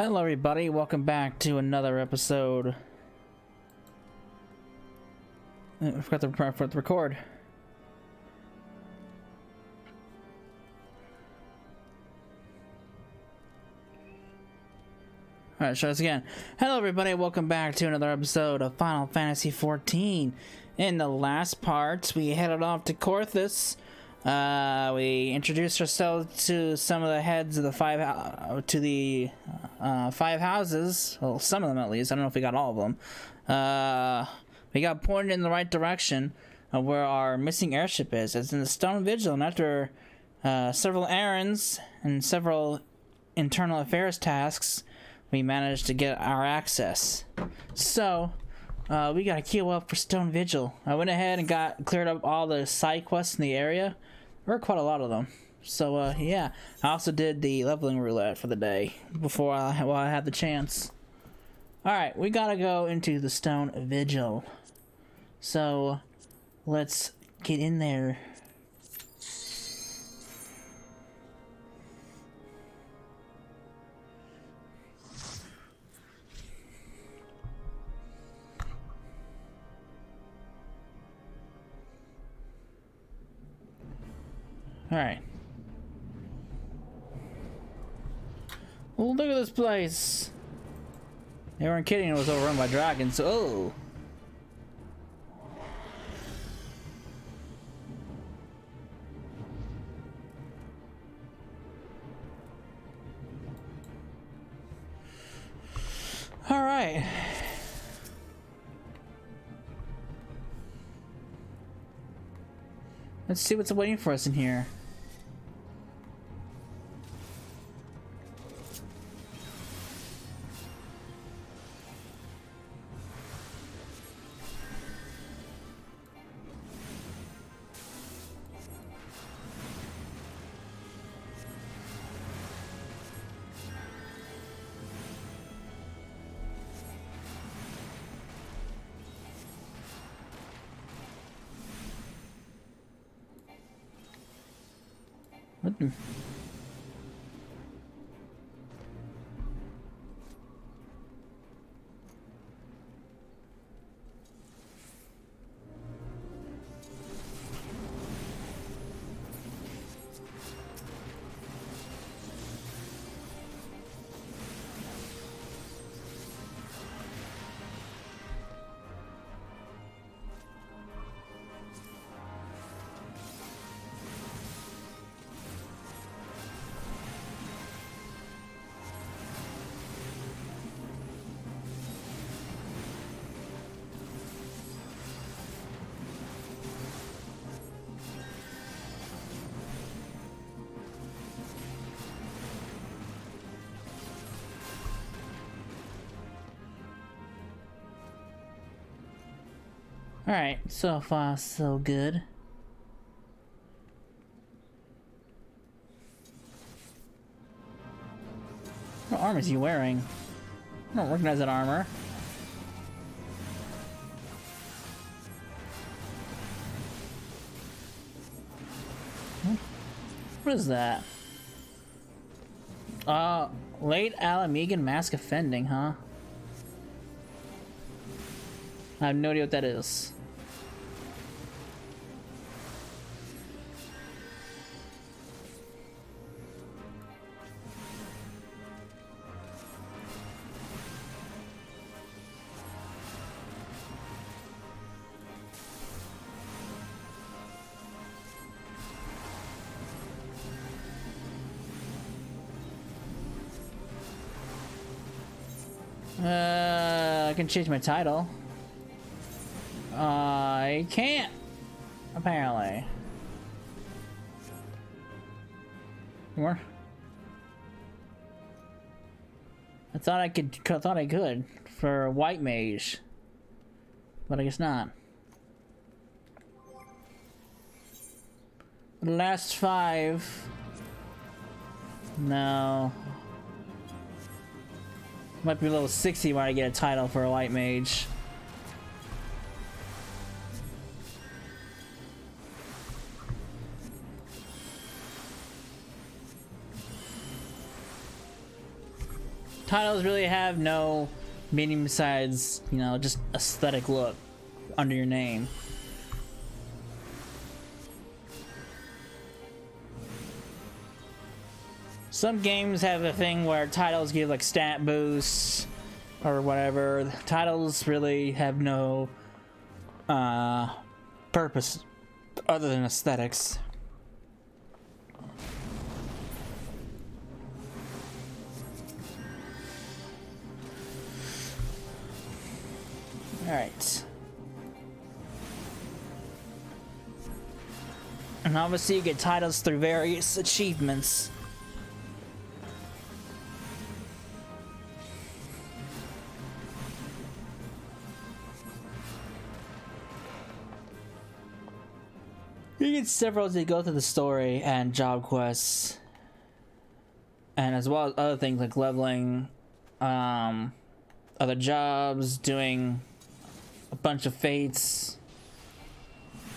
Hello everybody, welcome back to another episode. I forgot to record. Alright, try this again. Hello everybody, welcome back to another episode of Final Fantasy XIV. In the last part, we headed off to Corthus. We introduced ourselves to some of the heads of the five houses. Well, some of them at least. I don't know if we got all of them. We got pointed in the right direction of where our missing airship is. It's in the Stone Vigil, and after several errands and several internal affairs tasks, we managed to get our access. So we got to queue up for Stone Vigil. I went ahead and cleared up all the side quests in the area. There were quite a lot of them. So yeah, I also did the leveling roulette for the day while I had the chance. Alright, we gotta go into the Stone Vigil. So let's get in there. Alright. Oh, look at this place. They weren't kidding, it was overrun by dragons. Oh. Alright. Let's see what's waiting for us in here. What the? Alright, so far so good. What armor is he wearing? I don't recognize that armor. What is that? Late Alamegan Mask Offending, huh? I have no idea what that is. I can change my title. I can't, apparently. More? I thought I could for white mage, but I guess not. The last 5. No. Might be level 60 when I get a title for a white mage. titles really have no meaning besides, you know, just aesthetic look under your name. Some games have a thing where titles give like stat boosts or whatever. Titles really have no purpose other than aesthetics. Alright. And obviously you get titles through various achievements. You get several as you go through the story and job quests. And as well as other things like leveling other jobs, doing a bunch of fates.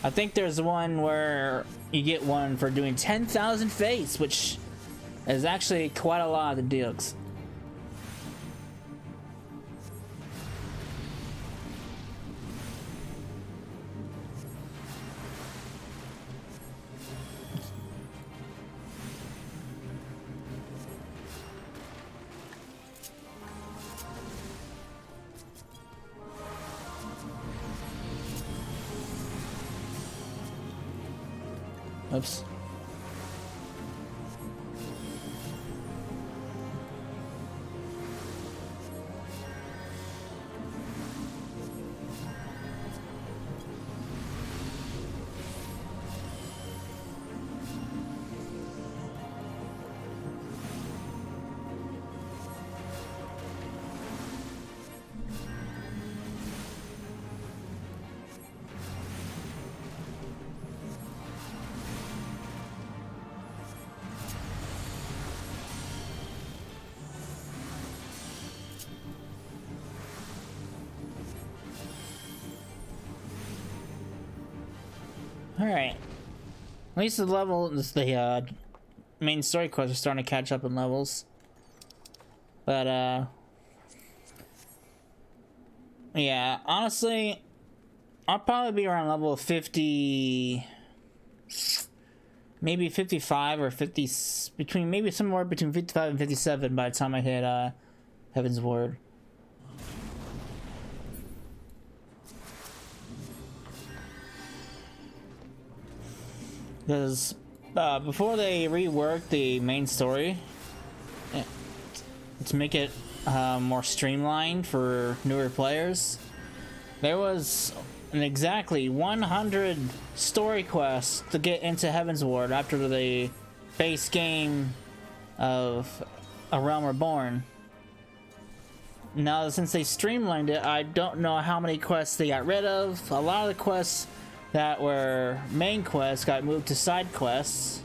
I think there's one where you get one for doing 10,000 fates, which is actually quite a lot of the deals. Oops. Alright. At least the main story quests are starting to catch up in levels. But, yeah, honestly, I'll probably be around level 50, maybe 55 or 50, maybe somewhere between 55 and 57 by the time I hit, Heaven's Ward. Because before they reworked the main story to make it more streamlined for newer players, there was an exactly 100 story quests to get into Heaven's Ward after the base game of A Realm Reborn. Now, since they streamlined it, I don't know how many quests they got rid of. A lot of the quests that were main quests got moved to side quests,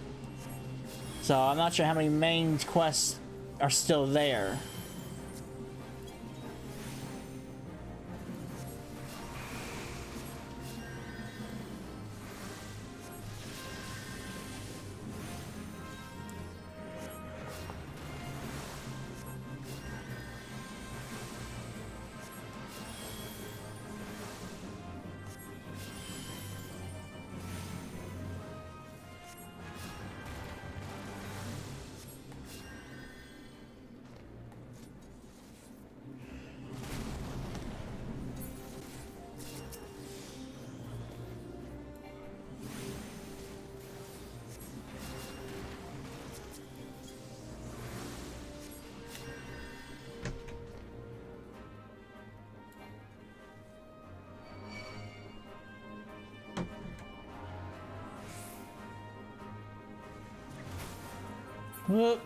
so I'm not sure how many main quests are still there. Whoop.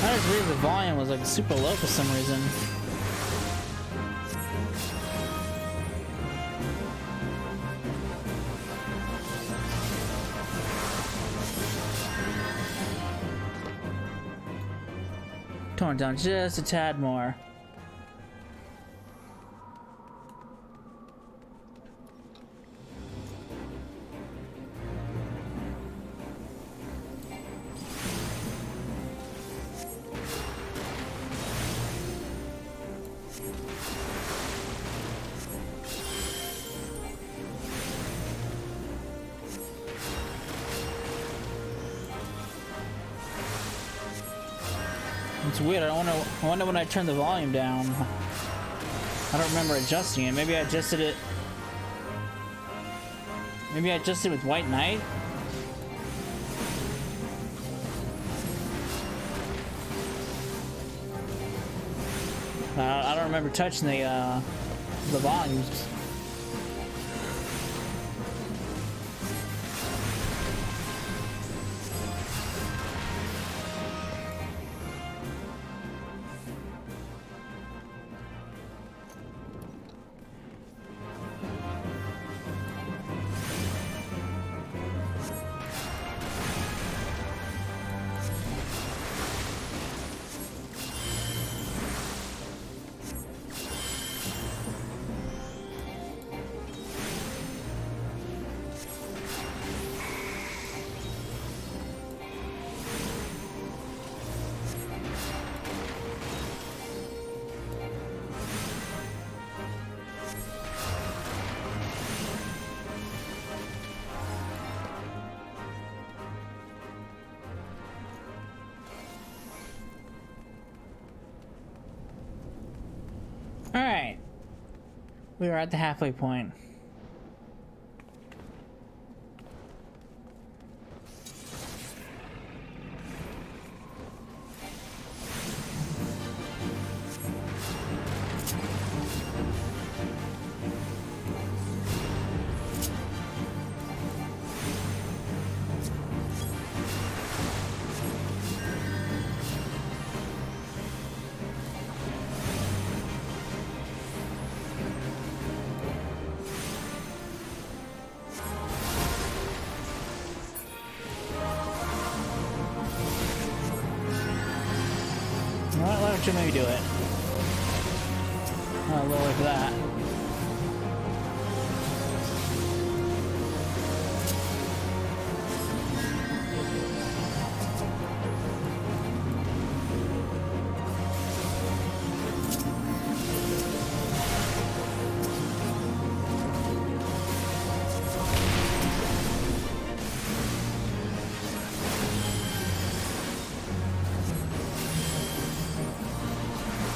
I just realized the volume was like super low for some reason. Tone it down just a tad more. It's weird. I wonder when I turn the volume down. I don't remember adjusting it. Maybe I adjusted it. Maybe I adjusted it with White Knight. I don't remember touching the volumes. Alright. We are at the halfway point. Alright, why don't you maybe do it? Oh, a little like that.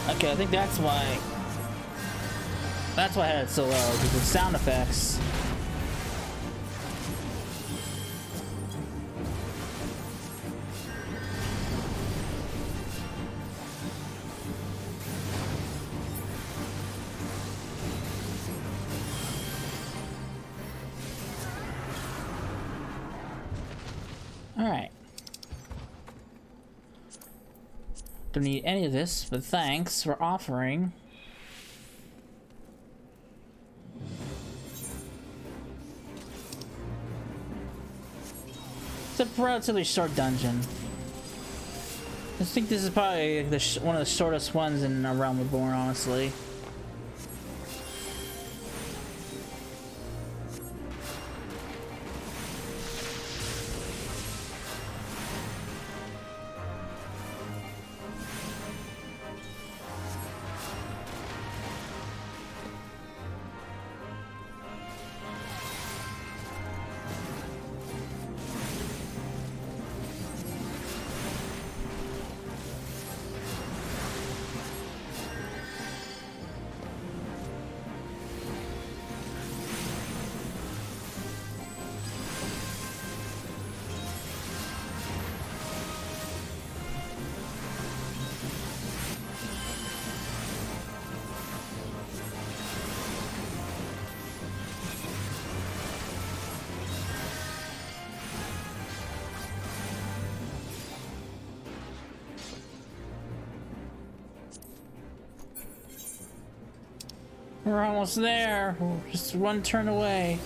Okay, I think that's why I had it so low, because the sound effects. All right. Don't need any of this, but thanks for offering. It's a relatively short dungeon. I think this is probably one of the shortest ones in Realm Reborn, honestly. We're almost there. We're just one turn away.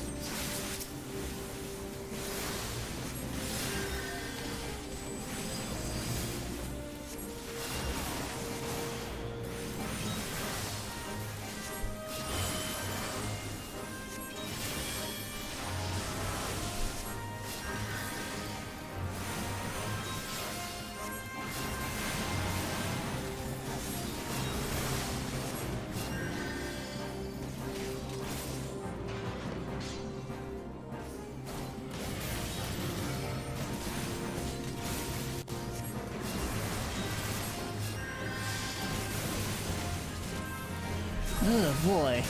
Oh boy.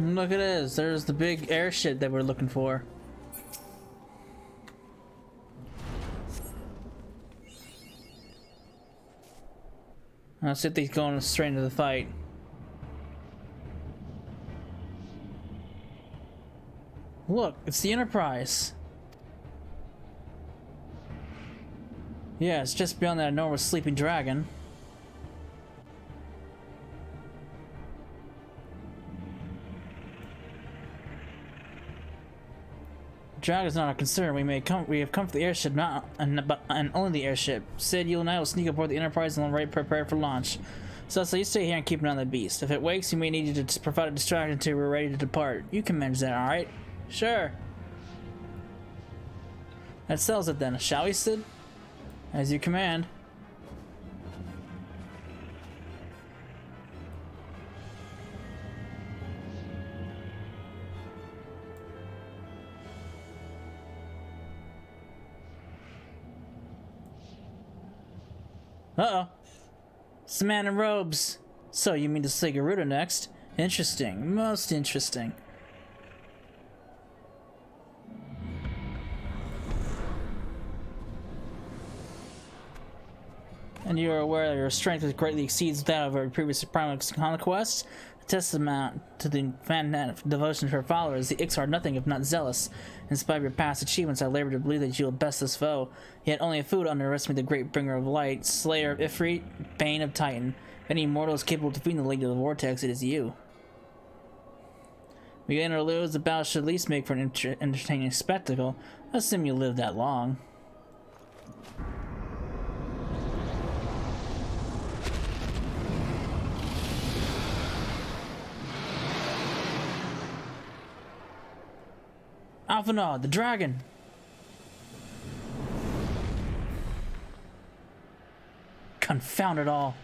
Look at this, there's the big airship that we're looking for. Let's see if he's going straight into the fight. Look, it's the Enterprise. Yeah, it's just beyond that enormous sleeping dragon. Dragon's not a concern. We have come for the airship, and only the airship. Sid, you and I will sneak aboard the Enterprise and we'll prepare for launch. So you stay here and keep an eye on the beast. If it wakes, we may need you to provide a distraction until we're ready to depart. You can manage that, alright? Sure. That settles it then, shall we, Sid? As you command. Uh-oh. It's the man in robes. So, you mean to say Garuda next? Interesting. Most interesting. And you are aware that your strength greatly exceeds that of our previous primary conquests? A testament to the fanatic devotion of her followers, the Ix are nothing if not zealous. In spite of your past achievements, I labor to believe that you will best this foe. Yet only a fool would underestimate the great bringer of light, slayer of Ifrit, bane of Titan. If any mortal is capable of defeating the Lady of the Vortex, it is you. We gain or lose, the battle should at least make for an entertaining spectacle. Assume you live that long. Alphanod, the dragon! Confound it all.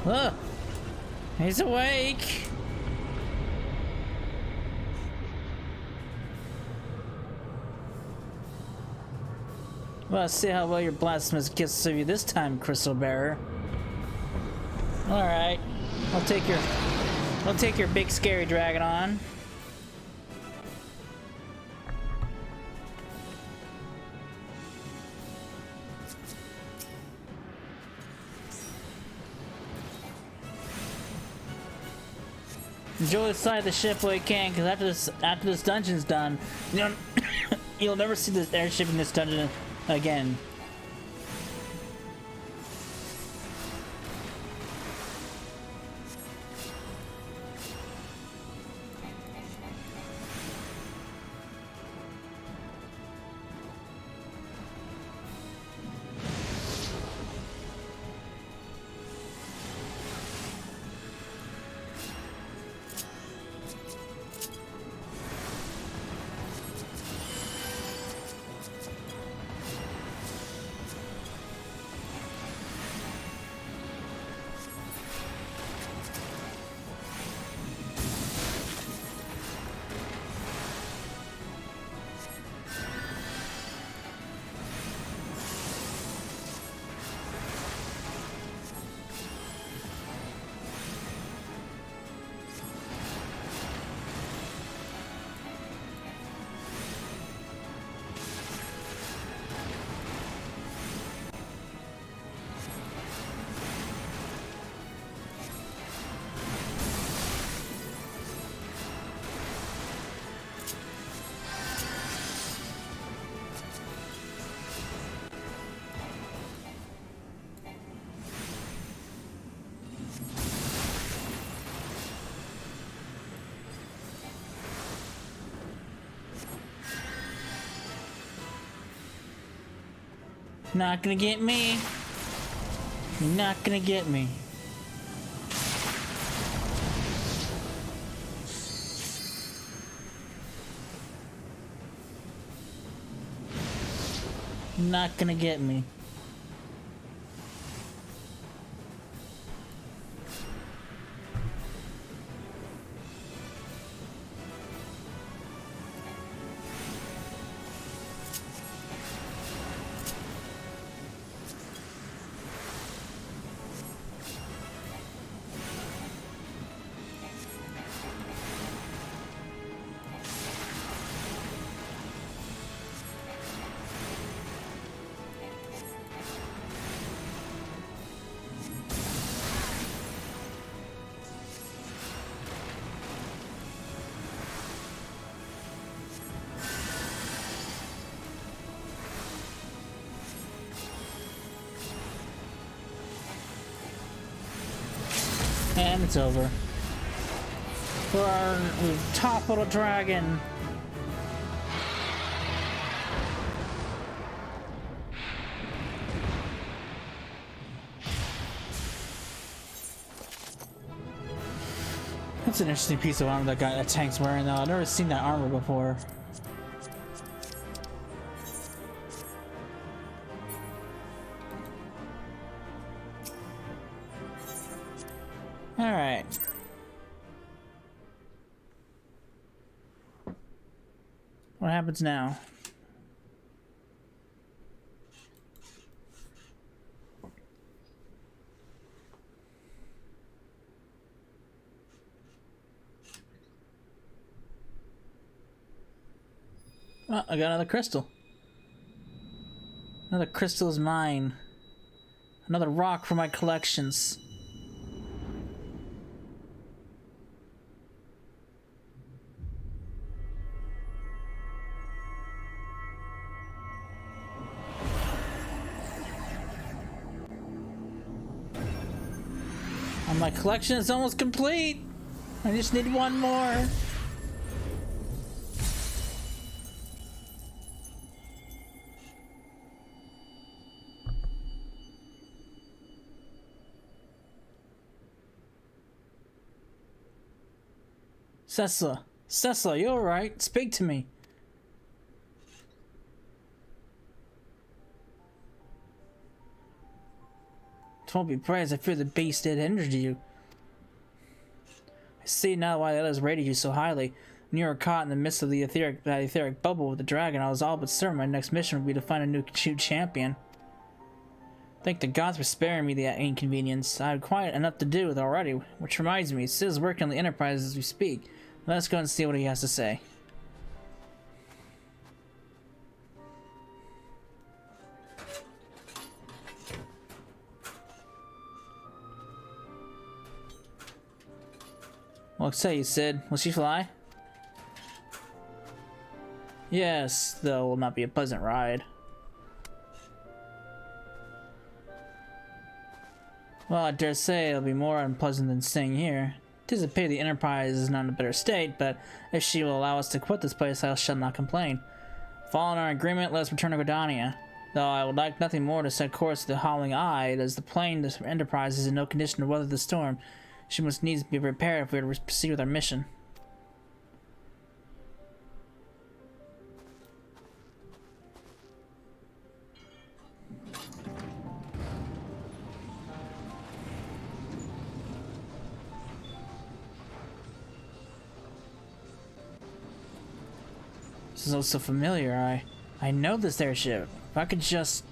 Look! He's awake! Well, let's see how well your blasphemous gifts serve you this time, Crystal Bearer. Alright. I'll take your big scary dragon on. Enjoy the side of the ship while you can, because after this dungeon's done, you'll never see this airship in this dungeon again. Not gonna get me. You're not gonna get me. Not gonna get me. And it's over. We've toppled a dragon. That's an interesting piece of armor that tank's wearing though. I've never seen that armor before. Alright. What happens now? Oh, I got another crystal. Another crystal is mine. Another rock for my collections. My collection is almost complete. I just need one more. Cecil, you alright? Speak to me. Won't be praised. I fear the beast had injured you. I see now why the others rated you so highly. When you were caught in the midst of the etheric bubble with the dragon, I was all but certain my next mission would be to find a new champion. Thank the gods for sparing me the inconvenience. I have quite enough to do with already, which reminds me, Sid is working on the Enterprise as we speak. Let's go and see what he has to say. What say you, Sid? Will she fly? Yes, though it will not be a pleasant ride. Well, I dare say it'll be more unpleasant than staying here. 'Tis a pity the Enterprise is not in a better state, but if she will allow us to quit this place, I shall not complain. Following our agreement, let us return to Gardania. Though I would like nothing more to set course to the Howling Eye, as the plane the Enterprise is in no condition to weather the storm. She must needs be prepared if we are to proceed with our mission. This is all so familiar. I know this airship. If I could just...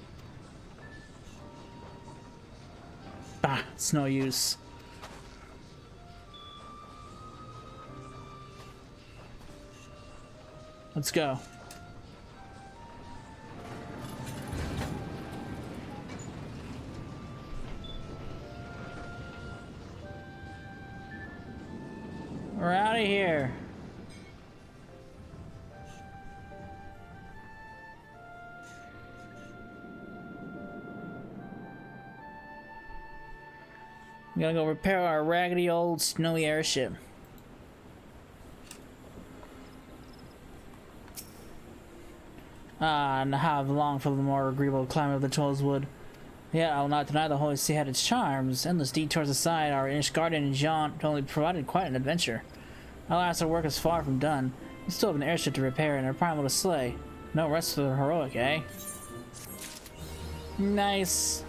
Bah, it's no use. Let's go. We're out of here. I'm gonna go repair our raggedy old snowy airship. And have longed for the more agreeable climate of the Trollswood. Yet I will not deny the Holy See had its charms. Endless detours aside, our Ishgardian and Jean only provided quite an adventure. Alas, our work is far from done. We still have an airship to repair and a primal to slay. No rest for the heroic, eh? Nice.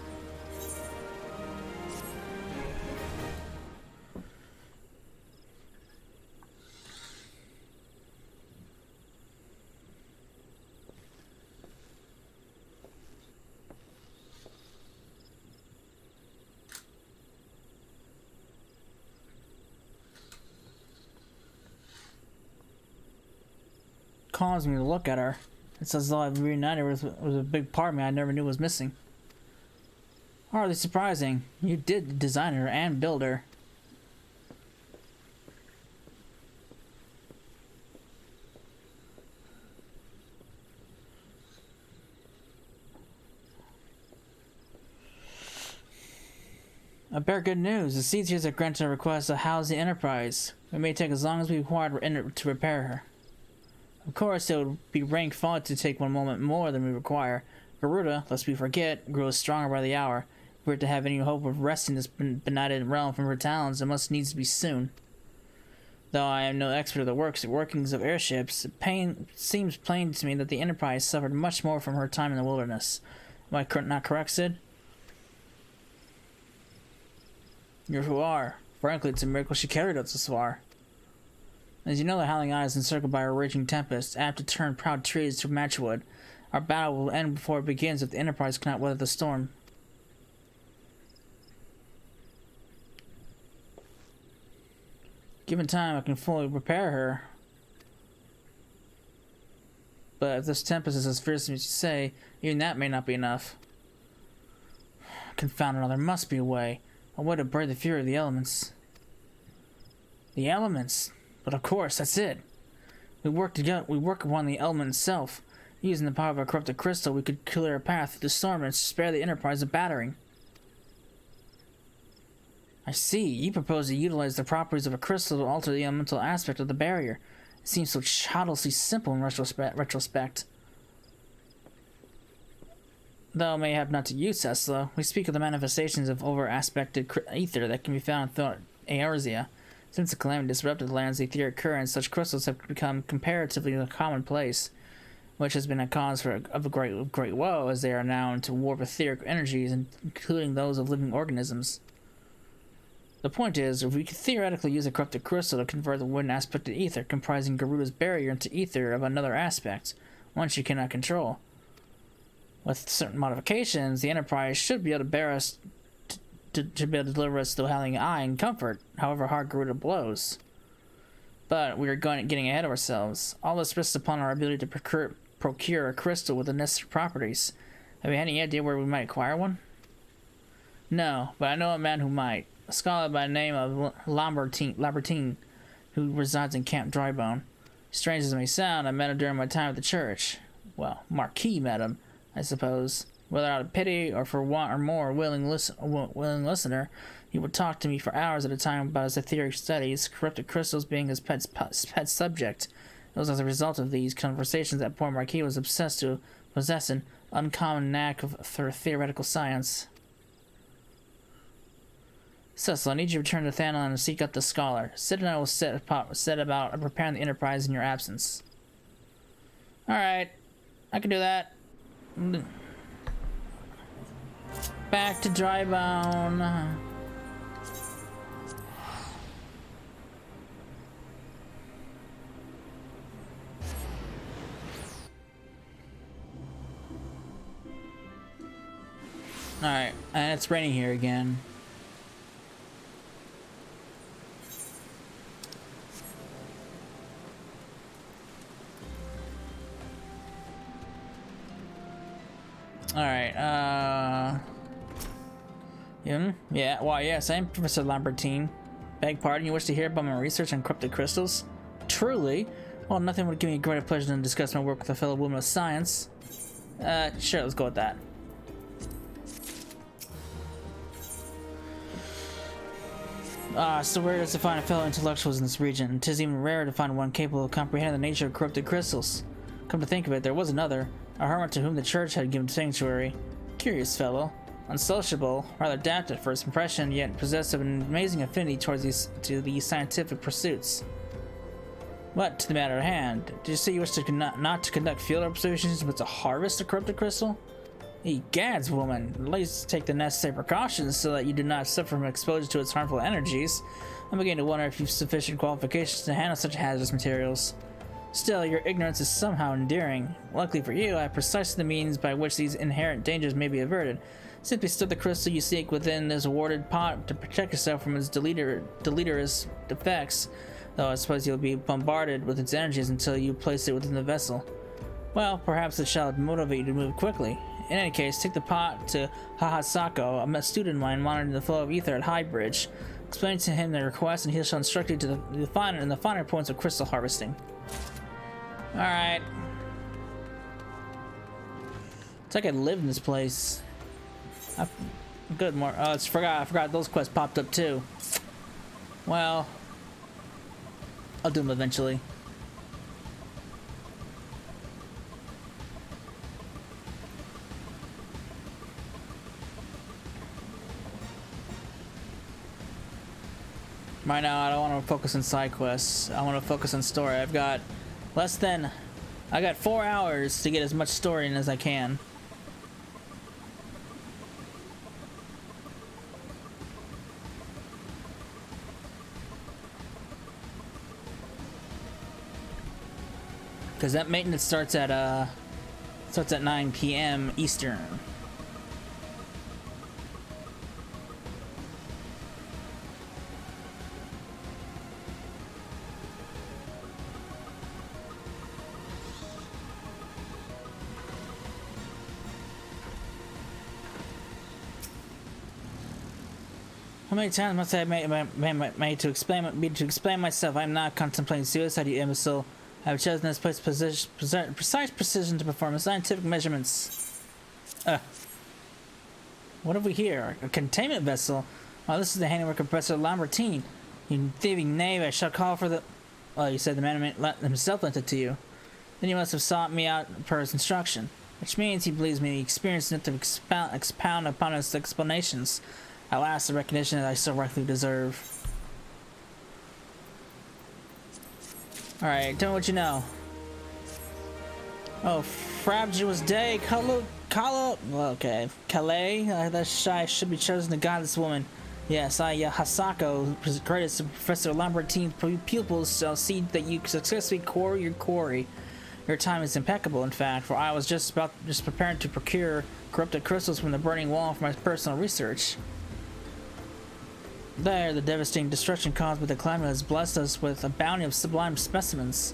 Calms me to look at her. It's as though I've reunited with a big part of me I never knew was missing. Hardly surprising. You did design her and build her. I bear good news. The seeds here have granted a request to house the Enterprise. It may take as long as we require to repair her. Of course, it would be rank folly to take one moment more than we require. Garuda, lest we forget, grows stronger by the hour. If we're to have any hope of wresting this benighted realm from her talons, it must needs be soon. Though I am no expert of the workings of airships, it seems plain to me that the Enterprise suffered much more from her time in the wilderness. Am I not correct, Sid? You are. Frankly, it's a miracle she carried us this far. As you know, the Howling Eye is encircled by a raging tempest, apt to turn proud trees to matchwood. Our battle will end before it begins if the Enterprise cannot weather the storm. Given time, I can fully repair her. But if this tempest is as fierce as you say, even that may not be enough. Confound it all, there must be a way. A way to brave the fury of the elements. The elements? But of course, that's it. We work together. We work upon the element itself. Using the power of a corrupted crystal, we could clear a path through the storm and spare the Enterprise a battering. I see. You propose to utilize the properties of a crystal to alter the elemental aspect of the barrier. It seems so childishly simple in retrospect. Though it may have not to use Tesla, we speak of the manifestations of over-aspected ether that can be found throughout Eorzea. Since the calamity disrupted the land's etheric currents, such crystals have become comparatively commonplace, which has been a cause of great woe, as they are now into warp etheric energies, including those of living organisms. The point is, if we could theoretically use a corrupted crystal to convert the wooden aspect of ether, comprising Garuda's barrier, into ether of another aspect, one she cannot control. With certain modifications, the Enterprise should be able to bear us to be able to deliver us the Howling Eye in comfort, however hard Garuda blows. But we are getting ahead of ourselves. All this rests upon our ability to procure a crystal with the necessary properties. Have you any idea where we might acquire one? No, but I know a man who might. A scholar by the name of Lambertine, who resides in Camp Drybone. Strange as it may sound, I met him during my time at the church. Well, Marquis met him, I suppose. Whether out of pity or for one or more willing listener, he would talk to me for hours at a time about his etheric studies, corrupted crystals being his pet subject. It was as a result of these conversations that poor Marquis was obsessed to possess an uncommon knack for theoretical science. Cecil, I need you to return to Thanalon and seek out the scholar. Sid and I will set about preparing the Enterprise in your absence. Alright, I can do that. Back to Drybone. Alright, and it's raining here again. Alright, yeah, well, yes, I'm Professor Lambertine. Beg pardon, you wish to hear about my research on corrupted crystals? Truly? Well, nothing would give me greater pleasure than to discuss my work with a fellow woman of science. Sure, let's go with that. So rare it is to find a fellow intellectuals in this region. 'Tis even rarer to find one capable of comprehending the nature of corrupted crystals. Come to think of it, there was another, a hermit to whom the church had given sanctuary. Curious fellow. Unsociable, rather daft at first impression, yet possessed of an amazing affinity towards these scientific pursuits. But to the matter at hand, did you say you wish to not to conduct field observations, but to harvest a corrupted crystal? Egads, woman. At least take the necessary precautions so that you do not suffer from exposure to its harmful energies. I'm beginning to wonder if you've sufficient qualifications to handle such hazardous materials. Still, your ignorance is somehow endearing. Luckily for you, I have precisely the means by which these inherent dangers may be averted. Simply store the crystal you seek within this warded pot to protect yourself from its deleterious effects, though I suppose you'll be bombarded with its energies until you place it within the vessel. Well, perhaps it shall motivate you to move quickly. In any case, take the pot to Hahasako, a student of mine monitoring the flow of ether at High Bridge. Explain to him the request, and he shall instruct you to the finer points of crystal harvesting. Alright. It's like I live in this place. Good, more. Oh, I forgot those quests popped up too. Well, I'll do them eventually. Right now, I don't want to focus on side quests. I want to focus on story. I got 4 hours to get as much story in as I can. Because that maintenance starts at 9 p.m. Eastern. How many times must I have made to explain myself? I'm not contemplating suicide, you imbecile. I have chosen this place precise precision to perform scientific measurements. What have we here? A containment vessel? Oh, this is the handiwork of Professor Lambertine. You thieving knave, I shall call for the... Oh, you said the man himself lent it to you. Then you must have sought me out per his instruction. Which means he believes me experienced enough to expound upon his explanations. Alas, the recognition that I so rightfully deserve. Alright, tell me what you know. Oh, frabjous day, Kalo. Well, okay. Calais, that shy should be chosen to guide this woman. Yes, Hasako, greatest of Professor Lambertine's pupils, shall see that you successfully quarry your quarry. Your time is impeccable, in fact, for I was just preparing to procure corrupted crystals from the burning wall for my personal research. There, the devastating destruction caused by the climate has blessed us with a bounty of sublime specimens.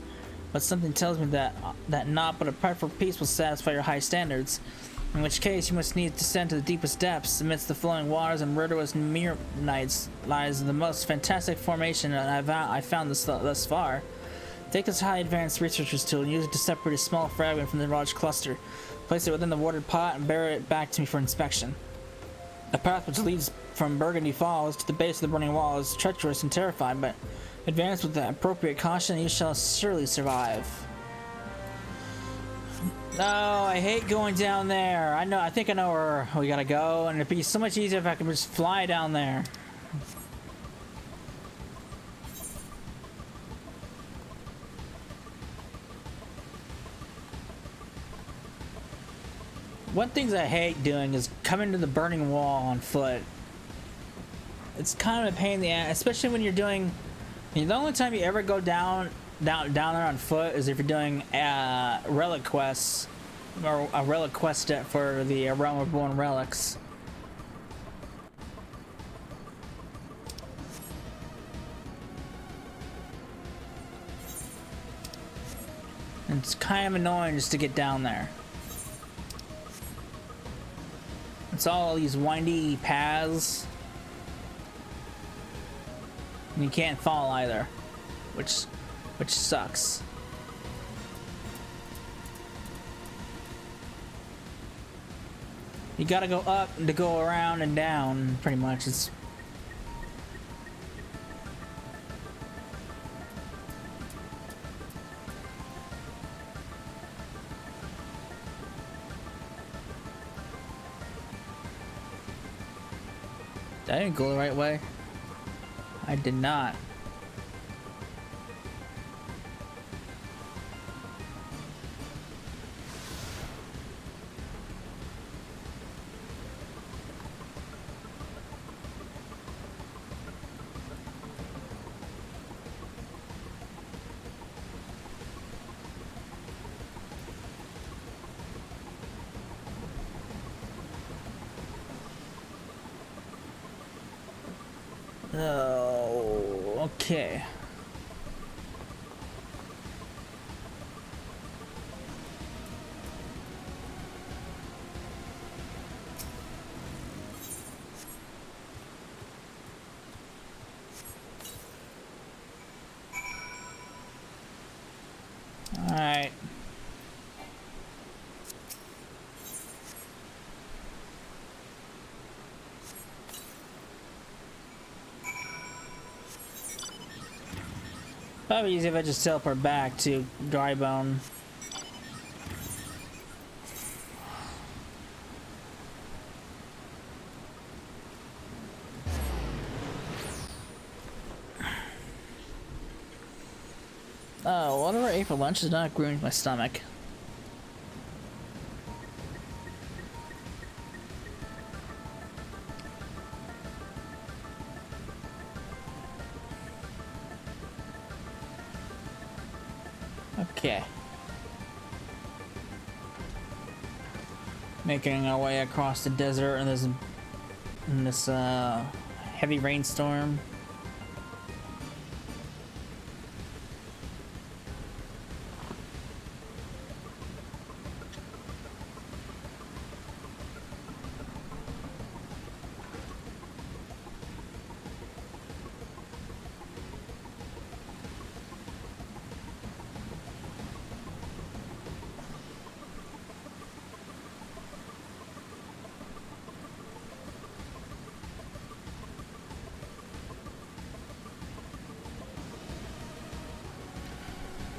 But something tells me that naught but a prayer for peace will satisfy your high standards. In which case, you must needs descend to the deepest depths. Amidst the flowing waters and murderous Myrmites lies the most fantastic formation I found thus far. Take this highly advanced researcher's tool and use it to separate a small fragment from the large cluster. Place it within the watered pot and bear it back to me for inspection. The path which leads from Burgundy Falls to the base of the burning wall is treacherous and terrifying, but advance with the appropriate caution and you shall surely survive. No, I hate going down there. I think I know where we gotta go, and it'd be so much easier if I could just fly down there. One thing I hate doing is coming to the burning wall on foot. It's kind of a pain in the ass, especially when you're doing... the only time you ever go down there on foot is if you're doing relic quests, or a relic quest for the Realm of Reborn relics. And it's kind of annoying just to get down there. It's all these windy paths. And you can't fall either, which sucks. You gotta go up to go around and down, pretty much. It's I didn't go the right way. I did not. Oh, okay. All right. Probably easy if I just teleport back to Drybone. Oh, whatever I ate for lunch is not agreeing with my stomach. Okay. Making our way across the desert in this heavy rainstorm.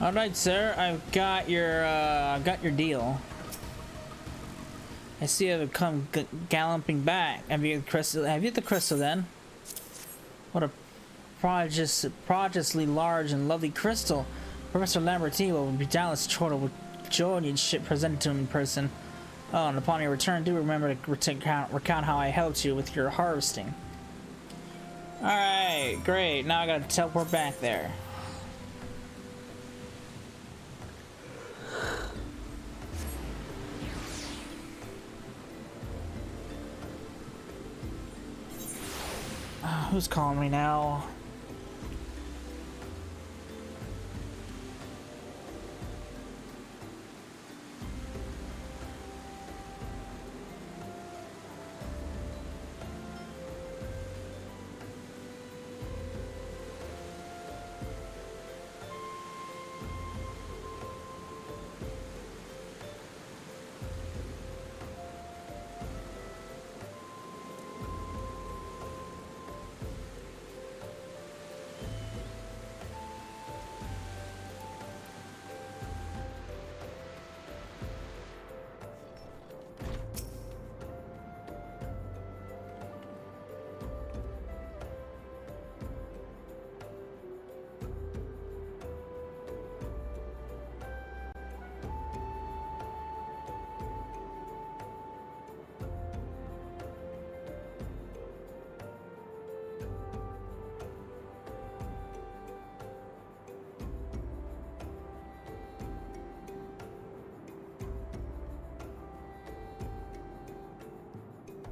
All right, sir. I've got your deal. I see you come galloping back. Have you the crystal? Have you the crystal then? What a prodigiously large and lovely crystal. Professor Lambertini will be doubtless chortled with joy when you presented to him in person. Oh, and upon your return, do remember to recount how I helped you with your harvesting. All right, great. Now I gotta teleport back there. Who's calling me now?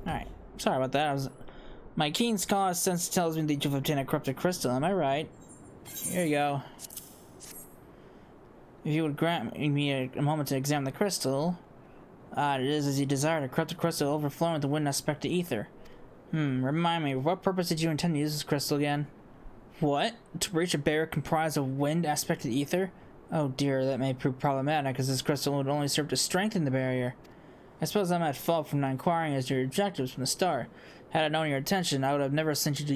Alright, sorry about that. My keen scholar sense tells me that you've obtained a corrupted crystal, am I right? Here you go. If you would grant me a moment to examine the crystal. It is as you desire, a corrupted crystal overflowing with the wind aspect of ether. Remind me, what purpose did you intend to use this crystal again? What? To reach a barrier comprised of wind aspect of ether? Oh dear, that may prove problematic, as this crystal would only serve to strengthen the barrier. I suppose I'm at fault for not inquiring as to your objectives from the start. Had I known your intention, I would have never sent you to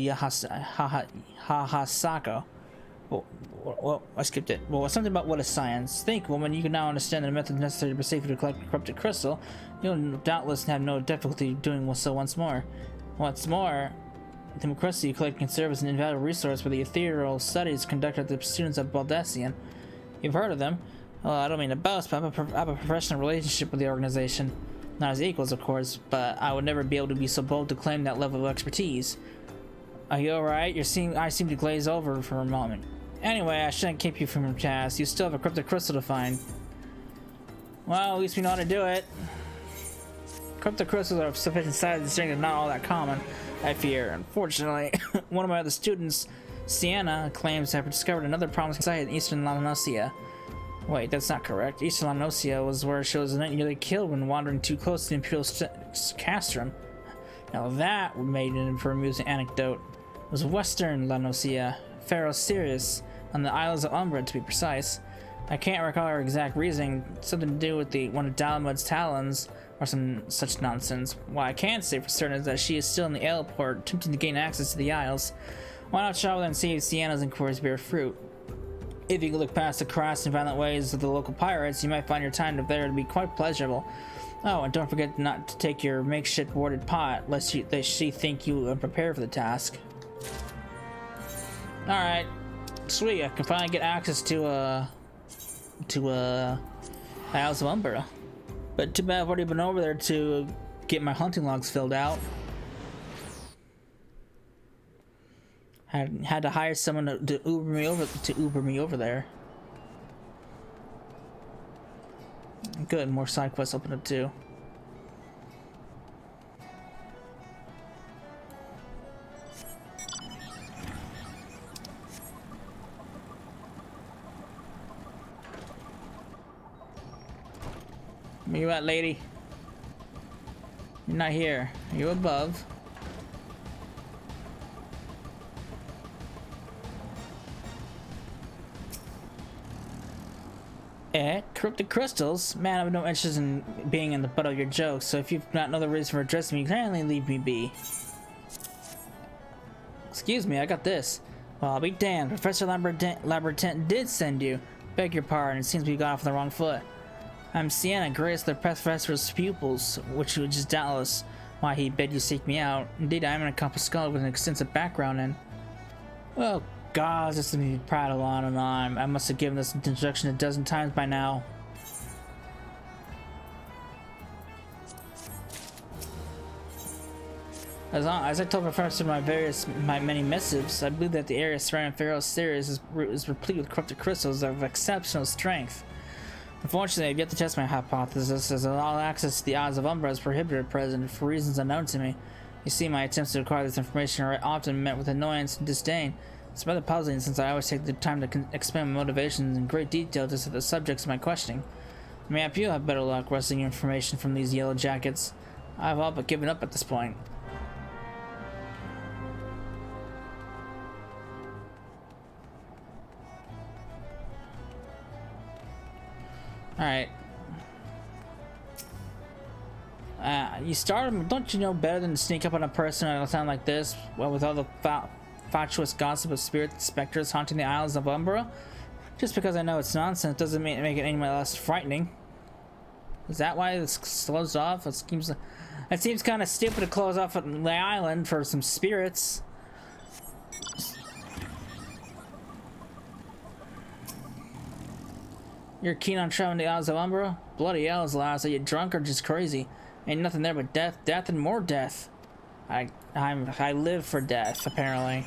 Hahasako. Well, I skipped it. Well, something about what is science. Think, woman, you can now understand the method necessary to safely collect the corrupted crystal. You'll doubtless have no difficulty doing so once more. What's more, the crystal you collect can serve as an invaluable resource for the ethereal studies conducted by the students of Baldessian. You've heard of them. Well, I don't mean to boast, but I have a professional relationship with the organization. Not as equals, of course, but I would never be able to be so bold to claim that level of expertise. Are you alright? I seem to glaze over for a moment. Anyway, I shouldn't keep you from your task. You still have a corrupted crystal to find. Well, at least we know how to do it. Corrupted crystals are of sufficient size and strength and not all that common. I fear. Unfortunately, one of my other students, Sienna, claims to have discovered another promising site in eastern La Nocia. Wait, that's not correct. Eastern La Nocia was where she was nearly killed when wandering too close to the Imperial Castrum. Now that made it for an amusing anecdote. It was western La Nocia, Pharaoh Sirius, on the Isles of Umbra to be precise. I can't recall her exact reasoning, something to do with one of Dalamud's talons, or some such nonsense. What I can say for certain is that she is still in the airport, attempting to gain access to the Isles. Why not travel there and see if Sienna's inquiries bear fruit? If you can look past the crass and violent ways of the local pirates, you might find your time there to be quite pleasurable. Oh, and don't forget not to take your makeshift boarded pot, lest she think you are prepared for the task. Alright. Sweet, I can finally get access to Isles of Umbra. But too bad I've already been over there to get my hunting logs filled out. Had to hire someone to Uber me over there. Good, more side quests open up too. Where you at, lady? You're not here. Are you above? Corrupted crystals? Man, I have no interest in being in the butt of your jokes, so if you've got no other reason for addressing me, kindly leave me be. Excuse me, I got this. Well, I'll be damned. Professor Labertent did send you. Beg your pardon, it seems we got off on the wrong foot. I'm Sienna, greatest of the professor's pupils, which is doubtless why he bid you seek me out. Indeed, I am an accomplished scholar with an extensive background in... Oh God, this is me prattle on and on. I must have given this introduction a dozen times by now. As I told Professor in my many missives, I believe that the area surrounding Pharaoh Sirius is replete with corrupted crystals of exceptional strength. Unfortunately, I've yet to test my hypothesis, as all access to the Isles of Umbra is prohibited at present for reasons unknown to me. You see, my attempts to acquire this information are often met with annoyance and disdain. It's rather puzzling, since I always take the time to explain my motivations in great detail to the subjects of my questioning. Mayhap you have better luck wresting information from these yellow jackets. I've all but given up at this point. Alright. You started, don't you know better than to sneak up on a person at a time like this? Well, with all the fatuous gossip of spirits, specters haunting the Isles of Umbra? Just because I know it's nonsense doesn't make it any less frightening. Is that why this closed off? It seems kind of stupid to close off the island for some spirits. You're keen on traveling to the Isles of Umbra? Bloody hell, lads, are you drunk or just crazy? Ain't nothing there but death, death, and more death. I live for death, apparently.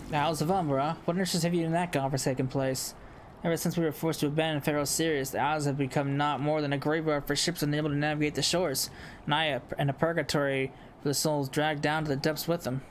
The Isles of Umbra? What interest have you in that godforsaken place? Ever since we were forced to abandon Pharaoh Sirius, the Isles have become not more than a graveyard for ships unable to navigate the shores, and a purgatory for the souls dragged down to the depths with them.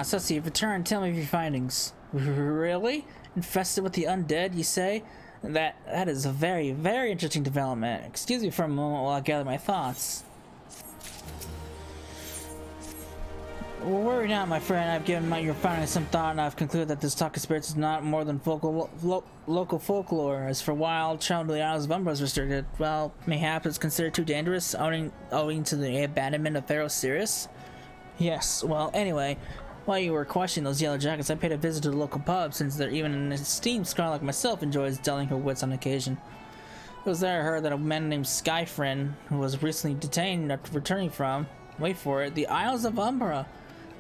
So see, return, tell me of your findings. Really? Infested with the undead, you say? That is a very, very interesting development. Excuse me for a moment while I gather my thoughts. Well, worry not, my friend. I've given your findings some thought, and I've concluded that this talk of spirits is not more than local folklore. As for wild travel to the Isles of Umbra is restricted, well, mayhap it's considered too dangerous, owing to the abandonment of Pharaoh Sirius? Yes, well, anyway, While you were questioning those yellow jackets, I paid a visit to the local pub, since there even an esteemed scholar like myself enjoys dulling her wits on occasion. It was there I heard that a man named Skyfriend, who was recently detained after returning from, wait for it, the Isles of Umbra.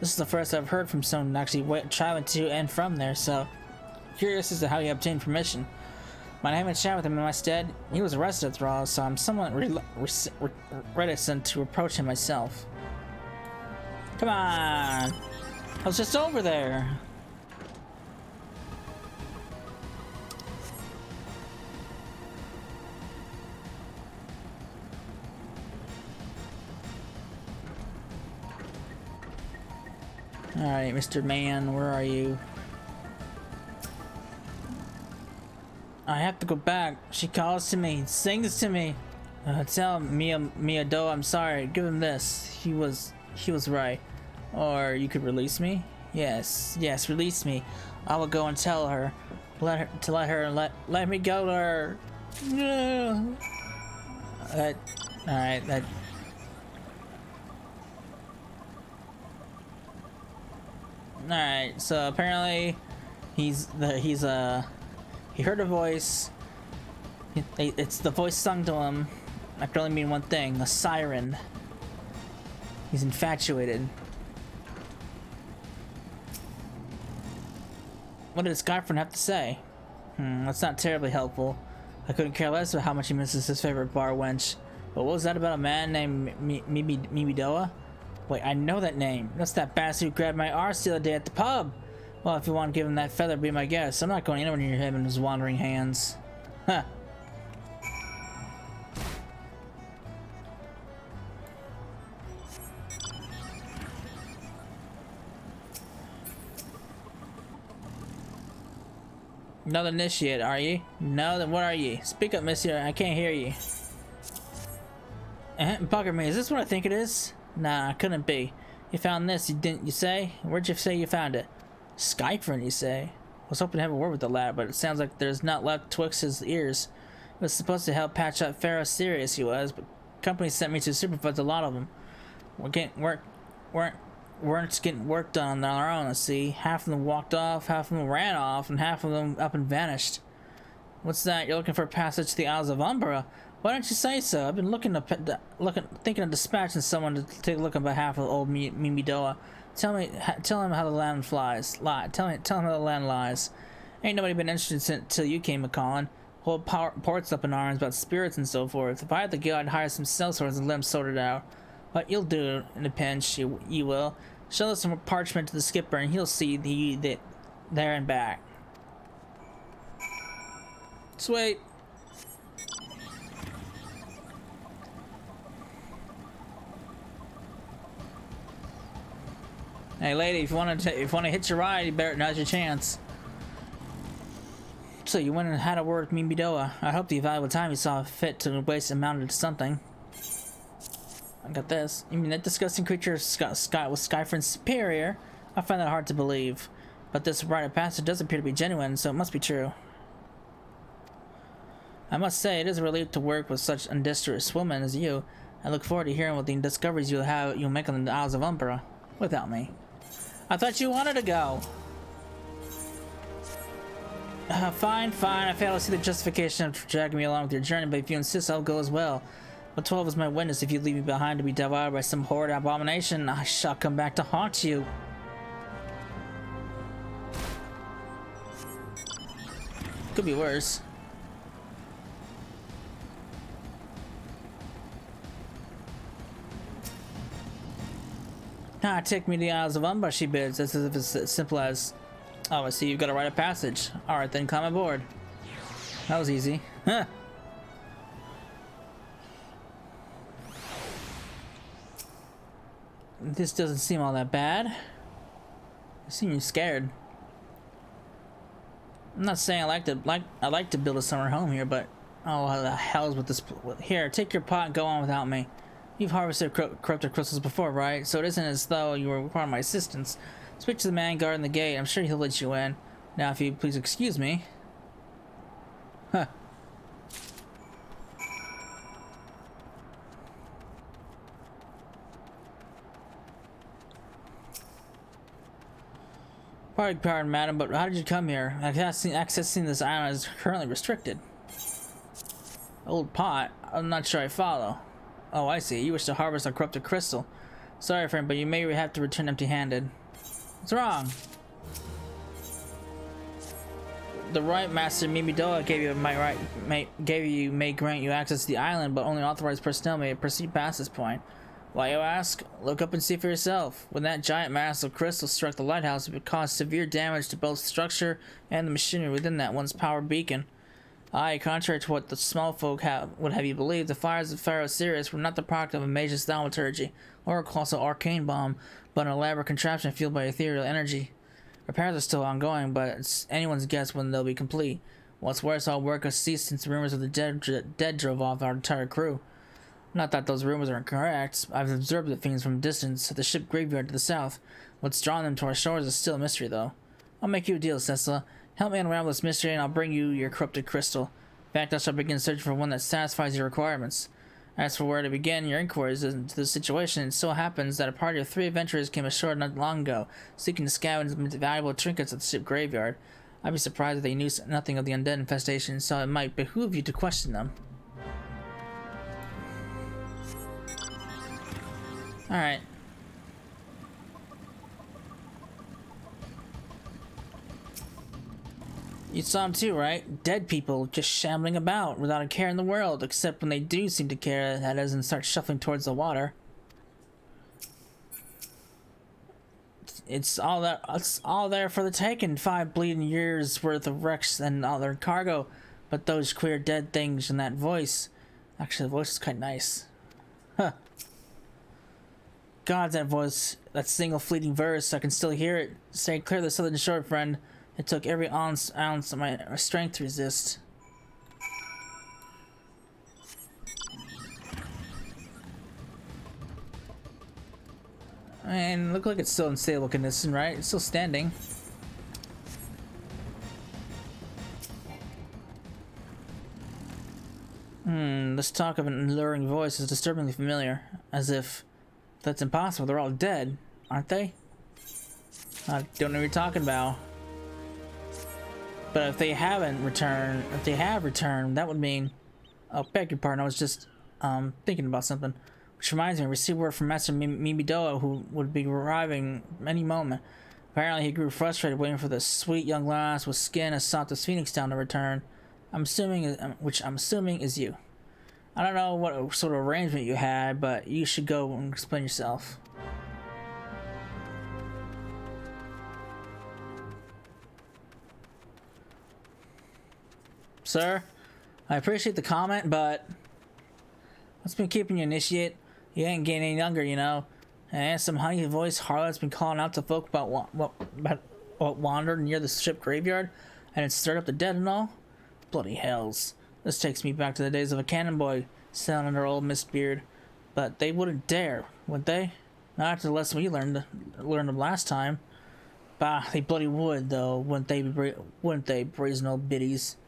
This is the first I've heard from someone actually traveling to and from there, so curious as to how he obtained permission. Might have a chat with him in my stead. He was arrested after all, so I'm somewhat reticent to approach him myself. Come on! I was just over there. Alright, Mr. Man, where are you? I have to go back. She calls to me, sings to me. Tell Mia Do I'm sorry. Give him this. He was right. Or you could release me? Yes, release me. I will go and tell her. Let me go to her. Alright, Alright, so apparently he heard a voice. It's the voice sung to him. That could only mean one thing, a siren. He's infatuated. What did Skyfriend have to say? That's not terribly helpful. I couldn't care less about how much he misses his favorite bar wench. But what was that about a man named Mimidoa? Wait, I know that name. That's that bastard who grabbed my arse the other day at the pub. Well, if you want to give him that feather, be my guest. I'm not going anywhere near him and his wandering hands. Huh. Another initiate, are you? No, then what are you? Speak up, monsieur. I can't hear you. Bugger me, is this what I think it is? Nah, couldn't be. You found this, you say? Where'd you say you found it? Skyfriend, you say? I was hoping to have a word with the lad, but it sounds like there's not left twixt his ears. It was supposed to help patch up Pharaoh Sirius, he was, but company sent me to supervise a lot of them. Weren't getting work done on our own, see? Half of them walked off, half of them ran off, and half of them up and vanished. What's that? You're looking for a passage to the Isles of Umbra? Why don't you say so? I've been thinking of dispatching someone to take a look on behalf of old Mimidoa. Tell him how the land flies. Tell him how the land lies. Ain't nobody been interested till you came a-calling. Whole ports up in arms about spirits and so forth. If I had the go, I'd hire some sellswords and let them sort it out. But you'll do it in a pinch, you will. Show us some parchment to the skipper and he'll see the there and back. Sweet. Hey lady, if you want to hitch a ride, you better, now's your chance. So you went and had a word with Mimidoa. I hope the valuable time you saw fit to waste amounted to something. I got this. You mean that disgusting creature was Skyfriend's superior? I find that hard to believe. But this rite of passage does appear to be genuine, so it must be true. I must say, it is a relief to work with such industrious women as you. I look forward to hearing what the discoveries you'll make on the Isles of Umbra without me. I thought you wanted to go. Fine. I fail to see the justification of dragging me along with your journey, but if you insist, I'll go as well. But 12 is my witness. If you leave me behind to be devoured by some horrid abomination, I shall come back to haunt you. Could be worse. Ah, take me to the Isles of Umbra, she bids, as if it's as simple as, oh, I see you've got a rite of passage. Alright then, climb aboard. That was easy. Huh. This doesn't seem all that bad. You seem scared. I'm not saying I like to build a summer home here, but oh, how the hell is with this? Here, take your pot and go on without me. You've harvested corrupted crystals before, right? So it isn't as though you were part of my assistance. Speak to the man guarding the gate. I'm sure he'll let you in. Now, if you please excuse me. Huh. Beg pardon, madam, but how did you come here? Accessing this island is currently restricted. Old pot? I'm not sure I follow. Oh, I see. You wish to harvest a corrupted crystal. Sorry, friend, but you may have to return empty-handed. What's wrong? The right master Mimidoa may grant you access to the island, but only authorized personnel may proceed past this point. Why, you ask? Look up and see for yourself. When that giant mass of crystal struck the lighthouse, it would cause severe damage to both structure and the machinery within that once powered beacon. Aye, contrary to what the small folk would have you believe, the fires of Pharaoh Sirius were not the product of a mage's thaumaturgy or a colossal arcane bomb, but an elaborate contraption fueled by ethereal energy. Repairs are still ongoing, but it's anyone's guess when they'll be complete. What's worse, all work has ceased since the rumors of the dead drove off our entire crew. Not that those rumors are incorrect. I've observed the things from a distance at the ship graveyard to the south. What's drawn them to our shores is still a mystery, though. I'll make you a deal, Cecila. Help me unravel this mystery, and I'll bring you your corrupted crystal. In fact, I shall begin searching for one that satisfies your requirements. As for where to begin your inquiries into the situation, it so happens that a party of 3 adventurers came ashore not long ago, seeking to scavenge valuable trinkets at the ship graveyard. I'd be surprised if they knew nothing of the undead infestation, so it might behoove you to question them. Alright. You saw them too, right? Dead people just shambling about without a care in the world, except when they do seem to care, that is, and start shuffling towards the water. It's all there for the taking. 5 bleeding years worth of wrecks and all their cargo, but those queer dead things and that voice. Actually, the voice is quite nice. Huh. God, that voice, that single fleeting verse, I can still hear it. Stay clear of the southern shore, friend. It took every ounce of my strength to resist. And look like it's still in stable condition, right? It's still standing. This talk of an alluring voice is disturbingly familiar. As if that's impossible. They're all dead, aren't they? I don't know what you're talking about. But if they haven't returned, if they have returned, that would mean... Oh, beg your pardon, I was just thinking about something. Which reminds me, I received word from Master Mimidoa, who would be arriving any moment. Apparently he grew frustrated waiting for the sweet young lass with skin as soft as phoenix down to return. Which I'm assuming is you. I don't know what sort of arrangement you had, but you should go and explain yourself. Sir, I appreciate the comment, but what's been keeping you, initiate? You ain't getting any younger, you know. And some honey voice harlot's been calling out to folk about what wandered near the ship graveyard, and it stirred up the dead and all. Bloody hells! This takes me back to the days of a cannon boy selling under old Miss Beard. But they wouldn't dare, would they? Not after the lesson we learned them last time. Bah, they bloody would, though, wouldn't they, brazen old biddies?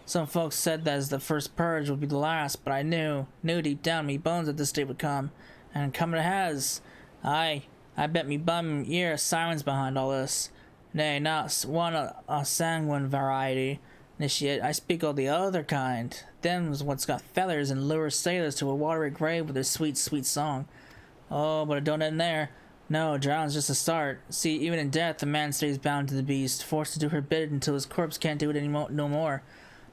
Some folks said that as the first purge would be the last, but I knew deep down in me bones that this day would come, and come it has. Aye, I bet me bum ear silence behind all this. Nay, not one a sanguine variety, initiate. I speak of the other kind. Them's what's got feathers and lure sailors to a watery grave with their sweet, sweet song. Oh, but it don't end there. No, drowning's just a start. See, even in death, the man stays bound to the beast, forced to do her bid until his corpse can't do it no more.